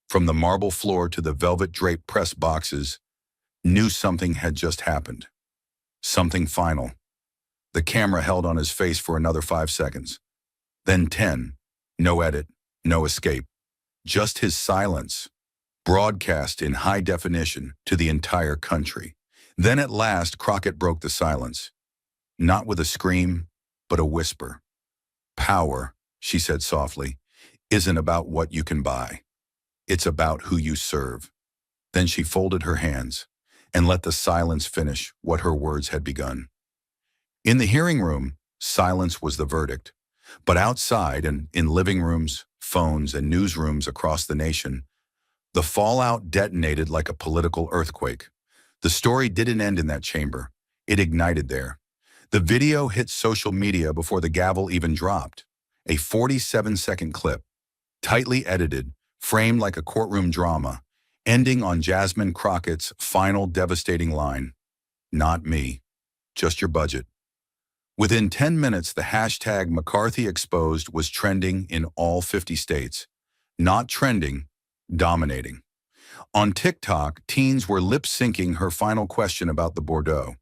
from the marble floor to the velvet-draped press boxes, knew something had just happened. Something final. The camera held on his face for another 5 seconds. Then 10. No edit, no escape. Just his silence, broadcast in high definition to the entire country. Then at last, Crockett broke the silence. Not with a scream, but a whisper. "Power," she said softly, "isn't about what you can buy. It's about who you serve." Then she folded her hands and let the silence finish what her words had begun. In the hearing room, silence was the verdict. But outside and in living rooms, phones, and newsrooms across the nation, the fallout detonated like a political earthquake. The story didn't end in that chamber. It ignited there. The video hit social media before the gavel even dropped. A 47-second clip, tightly edited, framed like a courtroom drama, ending on Jasmine Crockett's final devastating line, "Not me, just your budget." Within 10 minutes, the hashtag McCarthy Exposed was trending in all 50 states. Not trending, dominating. On TikTok, teens were lip-syncing her final question about the Bordeaux.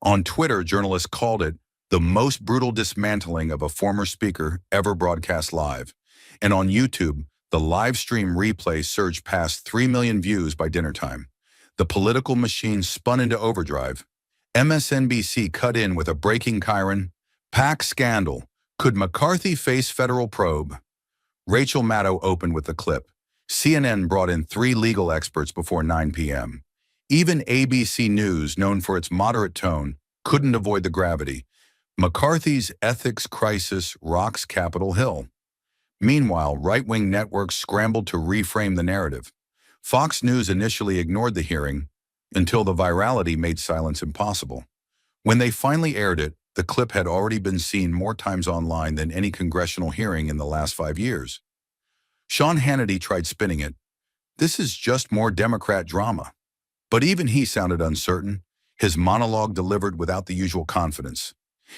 On Twitter, journalists called it the most brutal dismantling of a former speaker ever broadcast live. And on YouTube, the live stream replay surged past 3 million views by dinner time. The political machine spun into overdrive. MSNBC cut in with a breaking Chiron. PAC scandal. Could McCarthy face federal probe? Rachel Maddow opened with the clip. CNN brought in 3 legal experts before 9 p.m. Even ABC News, known for its moderate tone, couldn't avoid the gravity. McCarthy's ethics crisis rocks Capitol Hill. Meanwhile, right-wing networks scrambled to reframe the narrative. Fox News initially ignored the hearing until the virality made silence impossible. When they finally aired it, the clip had already been seen more times online than any congressional hearing in the last 5 years. Sean Hannity tried spinning it. This is just more Democrat drama. But even he sounded uncertain, his monologue delivered without the usual confidence.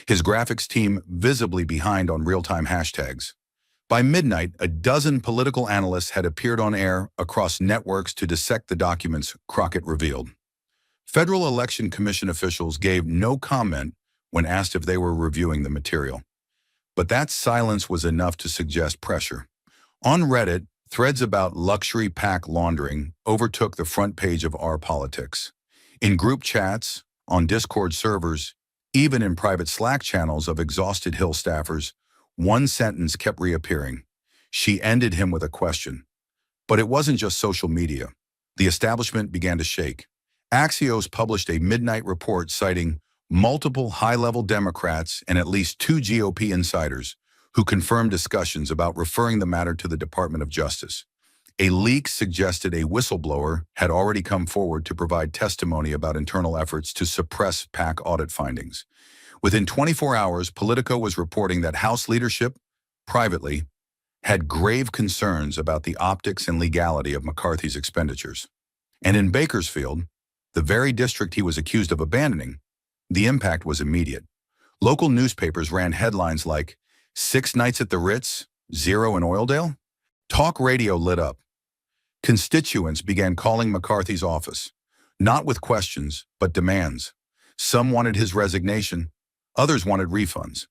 His graphics team visibly behind on real-time hashtags. By midnight, a dozen political analysts had appeared on air across networks to dissect the documents Crockett revealed. Federal Election Commission officials gave no comment when asked if they were reviewing the material. But that silence was enough to suggest pressure. On Reddit, threads about luxury PAC laundering overtook the front page of Our Politics. In group chats, on Discord servers, even in private Slack channels of exhausted Hill staffers, one sentence kept reappearing. She ended him with a question. But it wasn't just social media. The establishment began to shake. Axios published a midnight report citing multiple high-level Democrats and at least 2 GOP insiders who confirmed discussions about referring the matter to the Department of Justice. A leak suggested a whistleblower had already come forward to provide testimony about internal efforts to suppress PAC audit findings. Within 24 hours, Politico was reporting that House leadership, privately, had grave concerns about the optics and legality of McCarthy's expenditures. And in Bakersfield, the very district he was accused of abandoning, the impact was immediate. Local newspapers ran headlines like, 6 nights at the Ritz, 0 in Oildale? Talk radio lit up. Constituents began calling McCarthy's office, not with questions, but demands. Some wanted his resignation, others wanted refunds.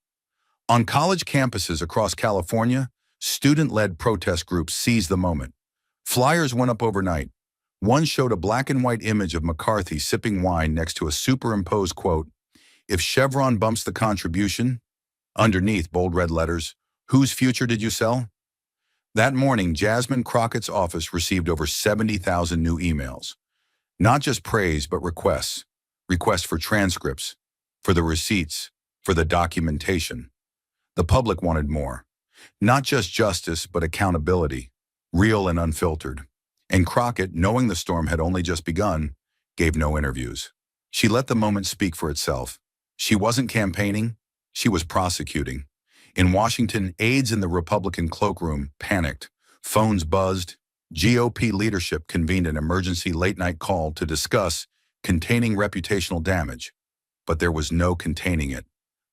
On college campuses across California, student-led protest groups seized the moment. Flyers went up overnight. One showed a black and white image of McCarthy sipping wine next to a superimposed quote, "If Chevron bumps the contribution," underneath bold red letters, "Whose future did you sell?" That morning, Jasmine Crockett's office received over 70,000 new emails. Not just praise, but requests. Requests for transcripts, for the receipts, for the documentation. The public wanted more. Not just justice, but accountability, real and unfiltered. And Crockett, knowing the storm had only just begun, gave no interviews. She let the moment speak for itself. She wasn't campaigning, she was prosecuting. In Washington, aides in the Republican cloakroom panicked. Phones buzzed. GOP leadership convened an emergency late-night call to discuss containing reputational damage. But there was no containing it.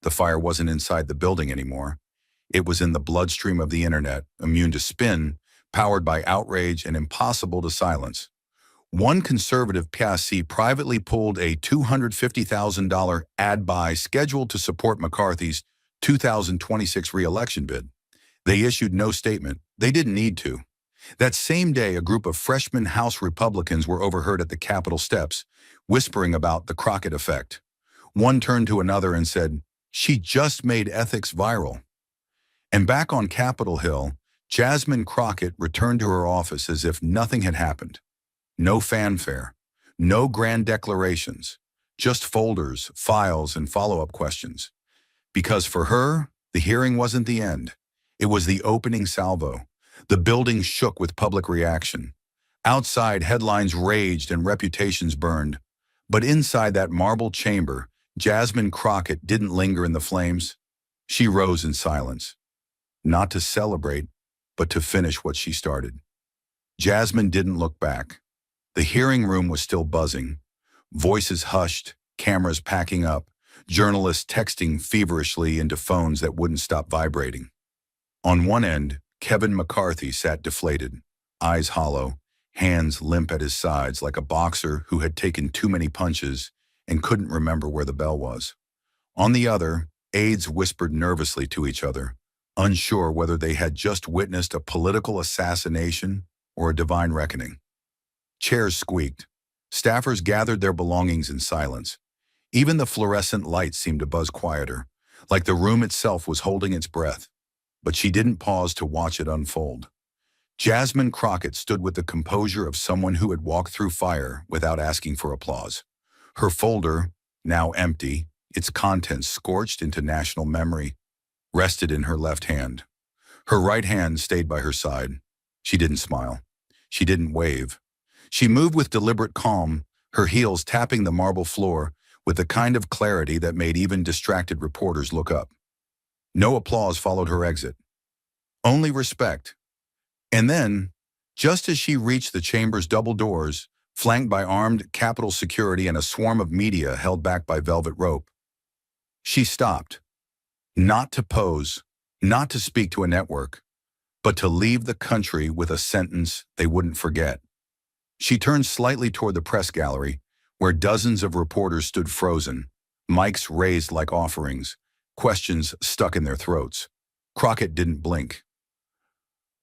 The fire wasn't inside the building anymore. It was in the bloodstream of the internet, immune to spin, powered by outrage and impossible to silence. One conservative PSC privately pulled a $250,000 ad buy scheduled to support McCarthy's 2026 re-election bid. They issued no statement. They didn't need to. That same day, a group of freshman House Republicans were overheard at the Capitol steps, whispering about the Crockett effect. One turned to another and said, "She just made ethics viral." And back on Capitol Hill, Jasmine Crockett returned to her office as if nothing had happened. No fanfare, no grand declarations, just folders, files, and follow-up questions. Because for her, the hearing wasn't the end. It was the opening salvo. The building shook with public reaction. Outside, headlines raged and reputations burned. But inside that marble chamber, Jasmine Crockett didn't linger in the flames. She rose in silence. Not to celebrate, but to finish what she started. Jasmine didn't look back. The hearing room was still buzzing. Voices hushed, cameras packing up, journalists texting feverishly into phones that wouldn't stop vibrating. On one end, Kevin McCarthy sat deflated, eyes hollow, hands limp at his sides like a boxer who had taken too many punches and couldn't remember where the bell was. On the other, aides whispered nervously to each other, unsure whether they had just witnessed a political assassination or a divine reckoning. Chairs squeaked. Staffers gathered their belongings in silence. Even the fluorescent lights seemed to buzz quieter, like the room itself was holding its breath. But she didn't pause to watch it unfold. Jasmine Crockett stood with the composure of someone who had walked through fire without asking for applause. Her folder, now empty, its contents scorched into national memory, rested in her left hand. Her right hand stayed by her side. She didn't smile. She didn't wave. She moved with deliberate calm, her heels tapping the marble floor with the kind of clarity that made even distracted reporters look up. No applause followed her exit. Only respect. And then, just as she reached the chamber's double doors, flanked by armed Capitol security and a swarm of media held back by velvet rope, she stopped. Not to pose, not to speak to a network, but to leave the country with a sentence they wouldn't forget. She turned slightly toward the press gallery, where dozens of reporters stood frozen, mics raised like offerings, questions stuck in their throats. Crockett didn't blink.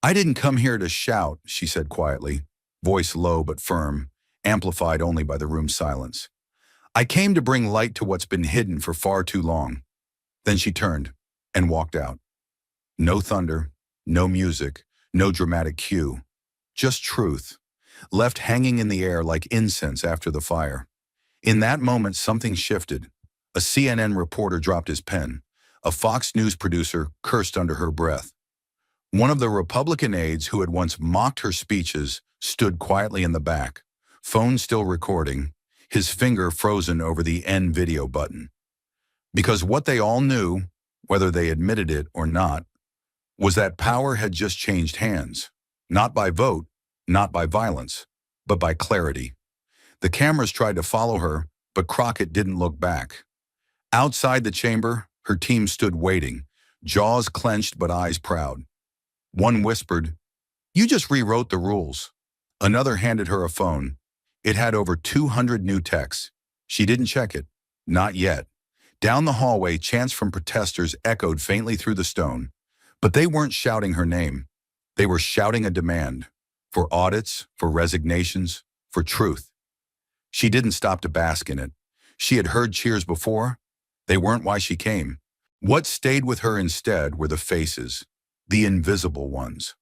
"I didn't come here to shout," she said quietly, voice low but firm, amplified only by the room's silence. "I came to bring light to what's been hidden for far too long." Then she turned and walked out. No thunder, no music, no dramatic cue, just truth, left hanging in the air like incense after the fire. In that moment, something shifted. A CNN reporter dropped his pen. A Fox News producer cursed under her breath. One of the Republican aides who had once mocked her speeches stood quietly in the back, phone still recording, his finger frozen over the end video button. Because what they all knew, whether they admitted it or not, was that power had just changed hands, not by vote, not by violence, but by clarity. The cameras tried to follow her, but Crockett didn't look back. Outside the chamber, her team stood waiting, jaws clenched but eyes proud. One whispered, "You just rewrote the rules." Another handed her a phone. It had over 200 new texts. She didn't check it. Not yet. Down the hallway, chants from protesters echoed faintly through the stone. But they weren't shouting her name. They were shouting a demand. For audits, for resignations, for truth. She didn't stop to bask in it. She had heard cheers before. They weren't why she came. What stayed with her instead were the faces, the invisible ones.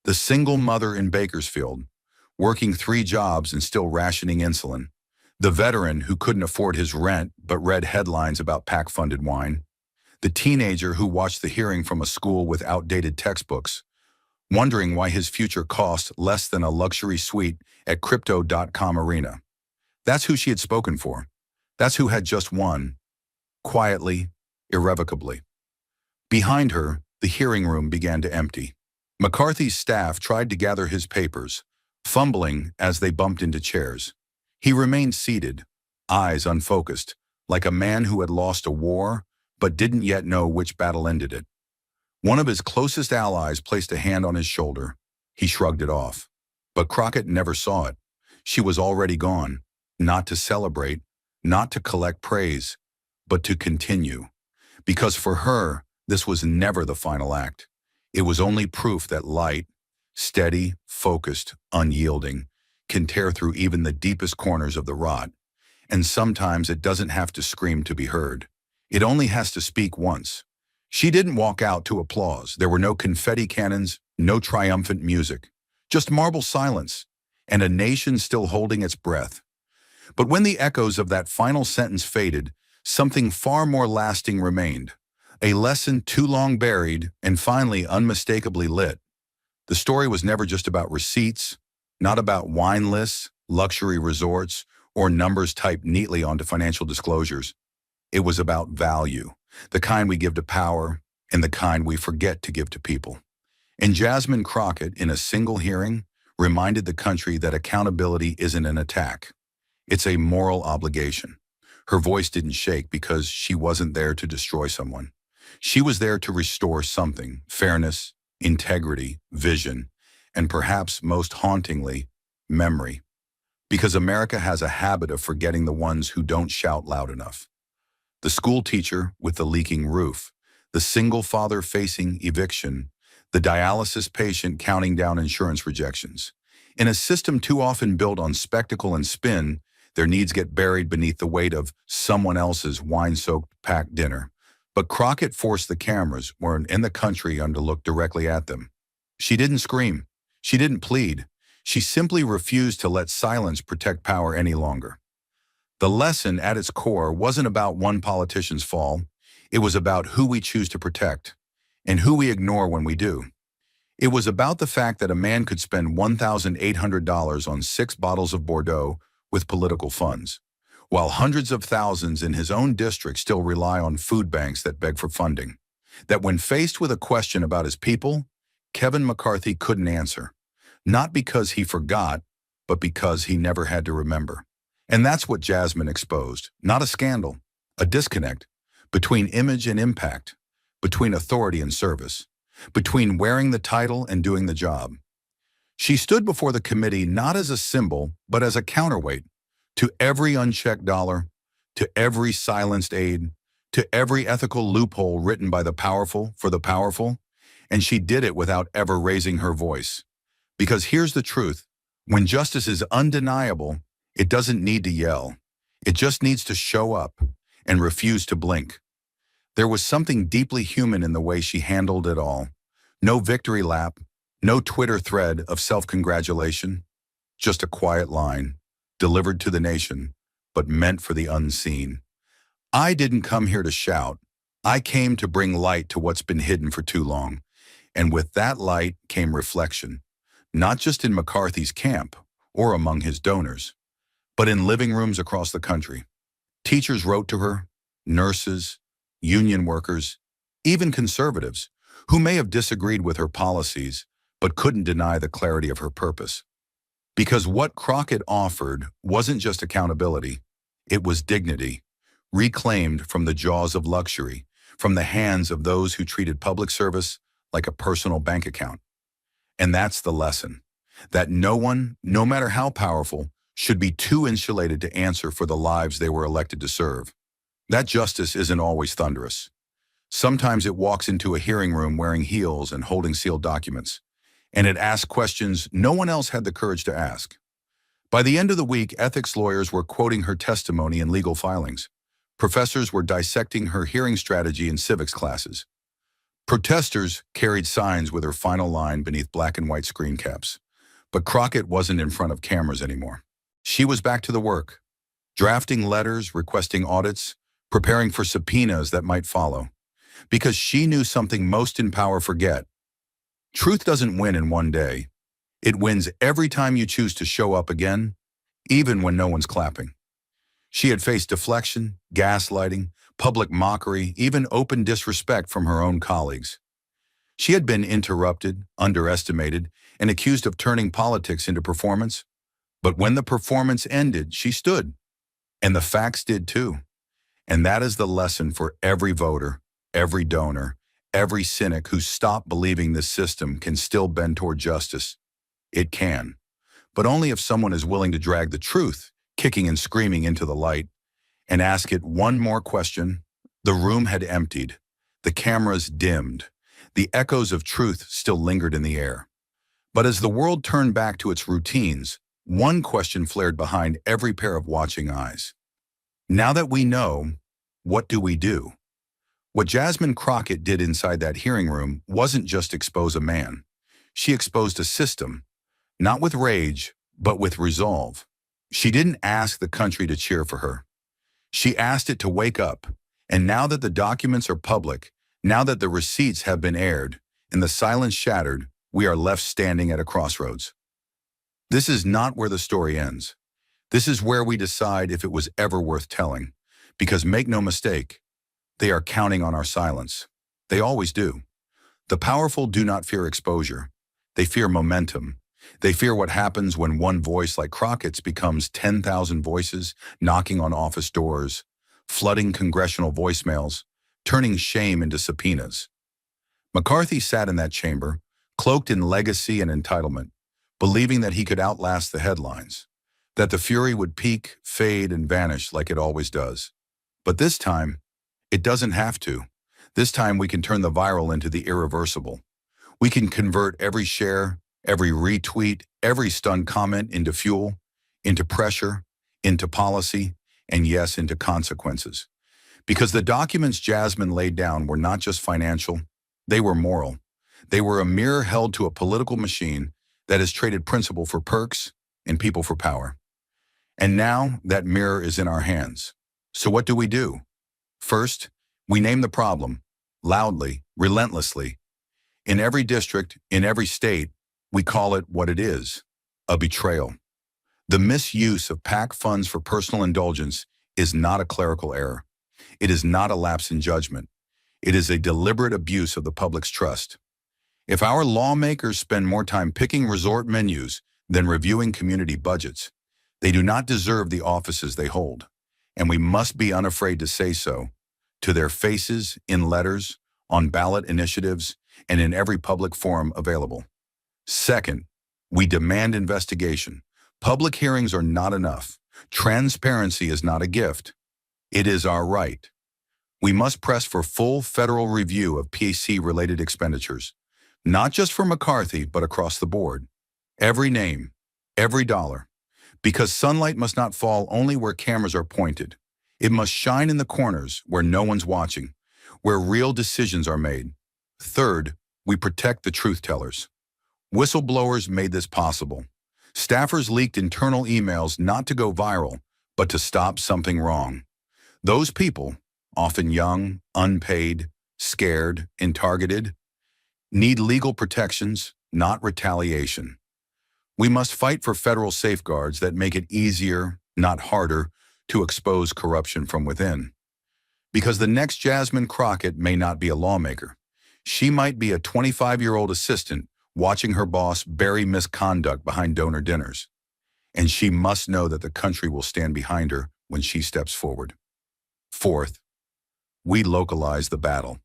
The single mother in Bakersfield, working 3 jobs and still rationing insulin. The veteran who couldn't afford his rent but read headlines about PAC-funded wine. The teenager who watched the hearing from a school with outdated textbooks, wondering why his future cost less than a luxury suite at Crypto.com arena. That's who she had spoken for. That's who had just won. Quietly, irrevocably. Behind her, the hearing room began to empty. McCarthy's staff tried to gather his papers, fumbling as they bumped into chairs. He remained seated, eyes unfocused, like a man who had lost a war but didn't yet know which battle ended it. One of his closest allies placed a hand on his shoulder. He shrugged it off. But Crockett never saw it. She was already gone, not to celebrate, not to collect praise, but to continue. Because for her, this was never the final act. It was only proof that light, steady, focused, unyielding, can tear through even the deepest corners of the rot. And sometimes it doesn't have to scream to be heard. It only has to speak once. She didn't walk out to applause. There were no confetti cannons, no triumphant music, just marble silence, and a nation still holding its breath. But when the echoes of that final sentence faded, something far more lasting remained. A lesson too long buried and finally unmistakably lit. The story was never just about receipts, not about wine lists, luxury resorts, or numbers typed neatly onto financial disclosures. It was about value, the kind we give to power and the kind we forget to give to people. And Jasmine Crockett, in a single hearing, reminded the country that accountability isn't an attack. It's a moral obligation. Her voice didn't shake because she wasn't there to destroy someone. She was there to restore something: fairness, integrity, vision, and perhaps most hauntingly, memory. Because America has a habit of forgetting the ones who don't shout loud enough. The school teacher with the leaking roof, the single father facing eviction, the dialysis patient counting down insurance rejections. In a system too often built on spectacle and spin, their needs get buried beneath the weight of someone else's wine-soaked packed dinner. But Crockett forced the cameras in the country to look directly at them. She didn't scream. She didn't plead. She simply refused to let silence protect power any longer. The lesson at its core wasn't about one politician's fall. It was about who we choose to protect and who we ignore when we do. It was about the fact that a man could spend $1,800 on 6 bottles of Bordeaux with political funds, while hundreds of thousands in his own district still rely on food banks that beg for funding. That when faced with a question about his people, Kevin McCarthy couldn't answer, not because he forgot, but because he never had to remember. And that's what Jasmine exposed, not a scandal, a disconnect between image and impact, between authority and service, between wearing the title and doing the job. She stood before the committee not as a symbol, but as a counterweight to every unchecked dollar, to every silenced aid, to every ethical loophole written by the powerful for the powerful, and she did it without ever raising her voice. Because here's the truth, when justice is undeniable, it doesn't need to yell. It just needs to show up and refuse to blink. There was something deeply human in the way she handled it all. No victory lap, no Twitter thread of self-congratulation, just a quiet line, delivered to the nation, but meant for the unseen. I didn't come here to shout. I came to bring light to what's been hidden for too long. And with that light came reflection, not just in McCarthy's camp or among his donors, but in living rooms across the country. Teachers wrote to her, nurses, union workers, even conservatives, who may have disagreed with her policies, but couldn't deny the clarity of her purpose. Because what Crockett offered wasn't just accountability, it was dignity, reclaimed from the jaws of luxury, from the hands of those who treated public service like a personal bank account. And that's the lesson, that no one, no matter how powerful, should be too insulated to answer for the lives they were elected to serve. That justice isn't always thunderous. Sometimes it walks into a hearing room wearing heels and holding sealed documents, and it asks questions no one else had the courage to ask. By the end of the week, ethics lawyers were quoting her testimony in legal filings. Professors were dissecting her hearing strategy in civics classes. Protesters carried signs with her final line beneath black and white screen caps. But Crockett wasn't in front of cameras anymore. She was back to the work, drafting letters, requesting audits, preparing for subpoenas that might follow. Because she knew something most in power forget. Truth doesn't win in one day. It wins every time you choose to show up again, even when no one's clapping. She had faced deflection, gaslighting, public mockery, even open disrespect from her own colleagues. She had been interrupted, underestimated, and accused of turning politics into performance. But when the performance ended, she stood. And the facts did too. And that is the lesson for every voter, every donor, every cynic who stopped believing this system can still bend toward justice. It can, but only if someone is willing to drag the truth, kicking and screaming, into the light and ask it one more question. The room had emptied, the cameras dimmed, the echoes of truth still lingered in the air. But as the world turned back to its routines, one question flared behind every pair of watching eyes. Now that we know, what do we do? What Jasmine Crockett did inside that hearing room wasn't just expose a man. She exposed a system, not with rage, but with resolve. She didn't ask the country to cheer for her. She asked it to wake up. And now that the documents are public, now that the receipts have been aired, and the silence shattered, we are left standing at a crossroads. This is not where the story ends. This is where we decide if it was ever worth telling. Because make no mistake, they are counting on our silence. They always do. The powerful do not fear exposure. They fear momentum. They fear what happens when one voice like Crockett's becomes 10,000 voices, knocking on office doors, flooding congressional voicemails, turning shame into subpoenas. McCarthy sat in that chamber, cloaked in legacy and entitlement, believing that he could outlast the headlines, that the fury would peak, fade, and vanish like it always does. But this time, it doesn't have to. This time we can turn the viral into the irreversible. We can convert every share, every retweet, every stunned comment into fuel, into pressure, into policy, and yes, into consequences. Because the documents Jasmine laid down were not just financial, they were moral. They were a mirror held to a political machine that has traded principle for perks and people for power. And now that mirror is in our hands. So what do? First, we name the problem, loudly, relentlessly. In every district, in every state, we call it what it is, a betrayal. The misuse of PAC funds for personal indulgence is not a clerical error. It is not a lapse in judgment. It is a deliberate abuse of the public's trust. If our lawmakers spend more time picking resort menus than reviewing community budgets, they do not deserve the offices they hold. And we must be unafraid to say so, to their faces, in letters, on ballot initiatives, and in every public forum available. Second, we demand investigation. Public hearings are not enough. Transparency is not a gift. It is our right. We must press for full federal review of PAC-related expenditures, not just for McCarthy, but across the board. Every name, every dollar. Because sunlight must not fall only where cameras are pointed. It must shine in the corners where no one's watching, where real decisions are made. Third, we protect the truth tellers. Whistleblowers made this possible. Staffers leaked internal emails not to go viral, but to stop something wrong. Those people, often young, unpaid, scared, and targeted, need legal protections, not retaliation. We must fight for federal safeguards that make it easier, not harder, to expose corruption from within. Because the next Jasmine Crockett may not be a lawmaker. She might be a 25-year-old assistant watching her boss bury misconduct behind donor dinners. And she must know that the country will stand behind her when she steps forward. Fourth, we localize the battle.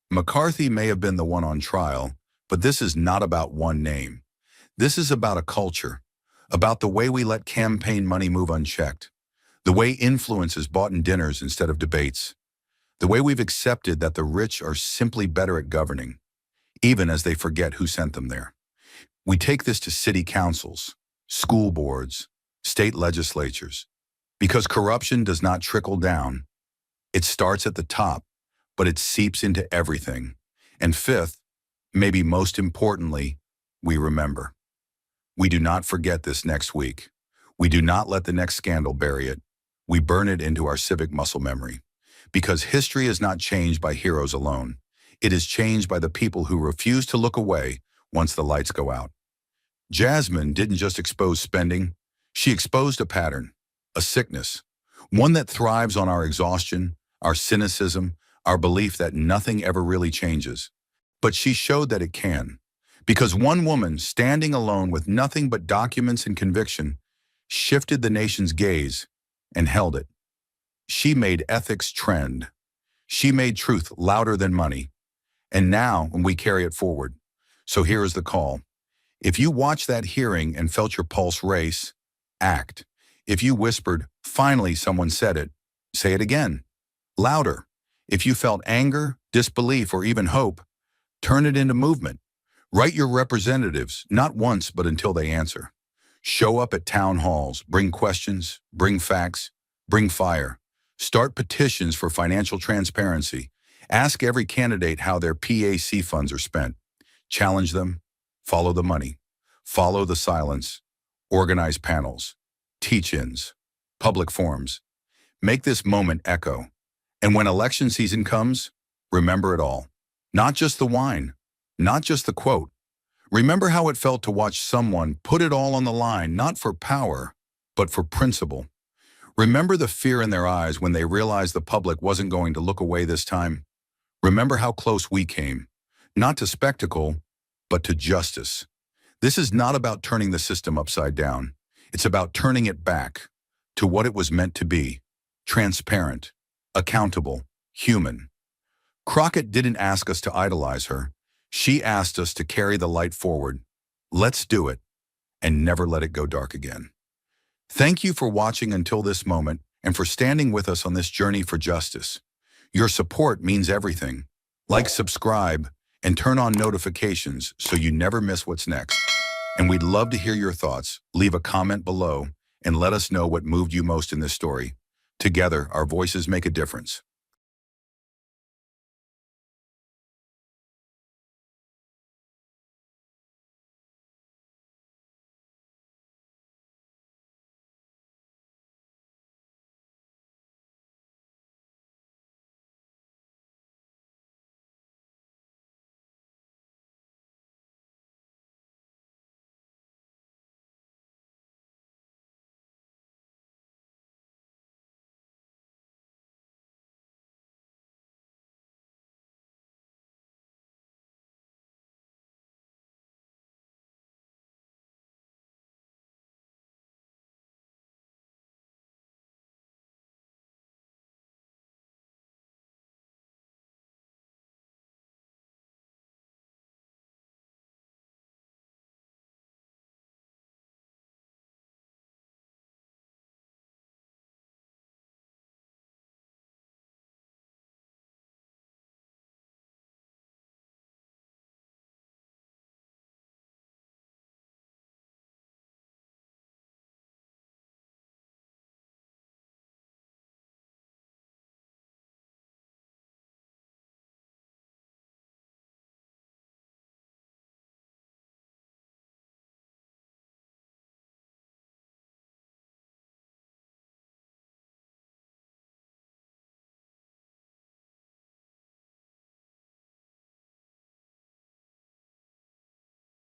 McCarthy may have been the one on trial, but this is not about one name. This is about a culture, about the way we let campaign money move unchecked, the way influence is bought in dinners instead of debates, the way we've accepted that the rich are simply better at governing, even as they forget who sent them there. We take this to city councils, school boards, state legislatures, because corruption does not trickle down. It starts at the top, but it seeps into everything. And fifth, maybe most importantly, we remember. We do not forget this next week. We do not let the next scandal bury it. We burn it into our civic muscle memory. Because history is not changed by heroes alone. It is changed by the people who refuse to look away once the lights go out. Jasmine didn't just expose spending. She exposed a pattern, a sickness, one that thrives on our exhaustion, our cynicism, our belief that nothing ever really changes. But she showed that it can. Because one woman, standing alone with nothing but documents and conviction, shifted the nation's gaze and held it. She made ethics trend. She made truth louder than money. And now we carry it forward. So here is the call. If you watched that hearing and felt your pulse race, act. If you whispered, finally someone said it, say it again, louder. If you felt anger, disbelief, or even hope, turn it into movement. Write your representatives, not once, but until they answer. Show up at town halls, bring questions, bring facts, bring fire. Start petitions for financial transparency. Ask every candidate how their PAC funds are spent. Challenge them. Follow the money. Follow the silence. Organize panels. Teach-ins. Public forums. Make this moment echo. And when election season comes, remember it all. Not just the wine. Not just the quote. Remember how it felt to watch someone put it all on the line, not for power, but for principle. Remember the fear in their eyes when they realized the public wasn't going to look away this time. Remember how close we came, not to spectacle, but to justice. This is not about turning the system upside down. It's about turning it back to what it was meant to be: transparent, accountable, human. Crockett didn't ask us to idolize her. She asked us to carry the light forward. Let's do it, and never let it go dark again. Thank you for watching until this moment and for standing with us on this journey for justice. Your support means everything. Like, subscribe, and turn on notifications so you never miss what's next. And we'd love to hear your thoughts. Leave a comment below and let us know what moved you most in this story. Together, our voices make a difference.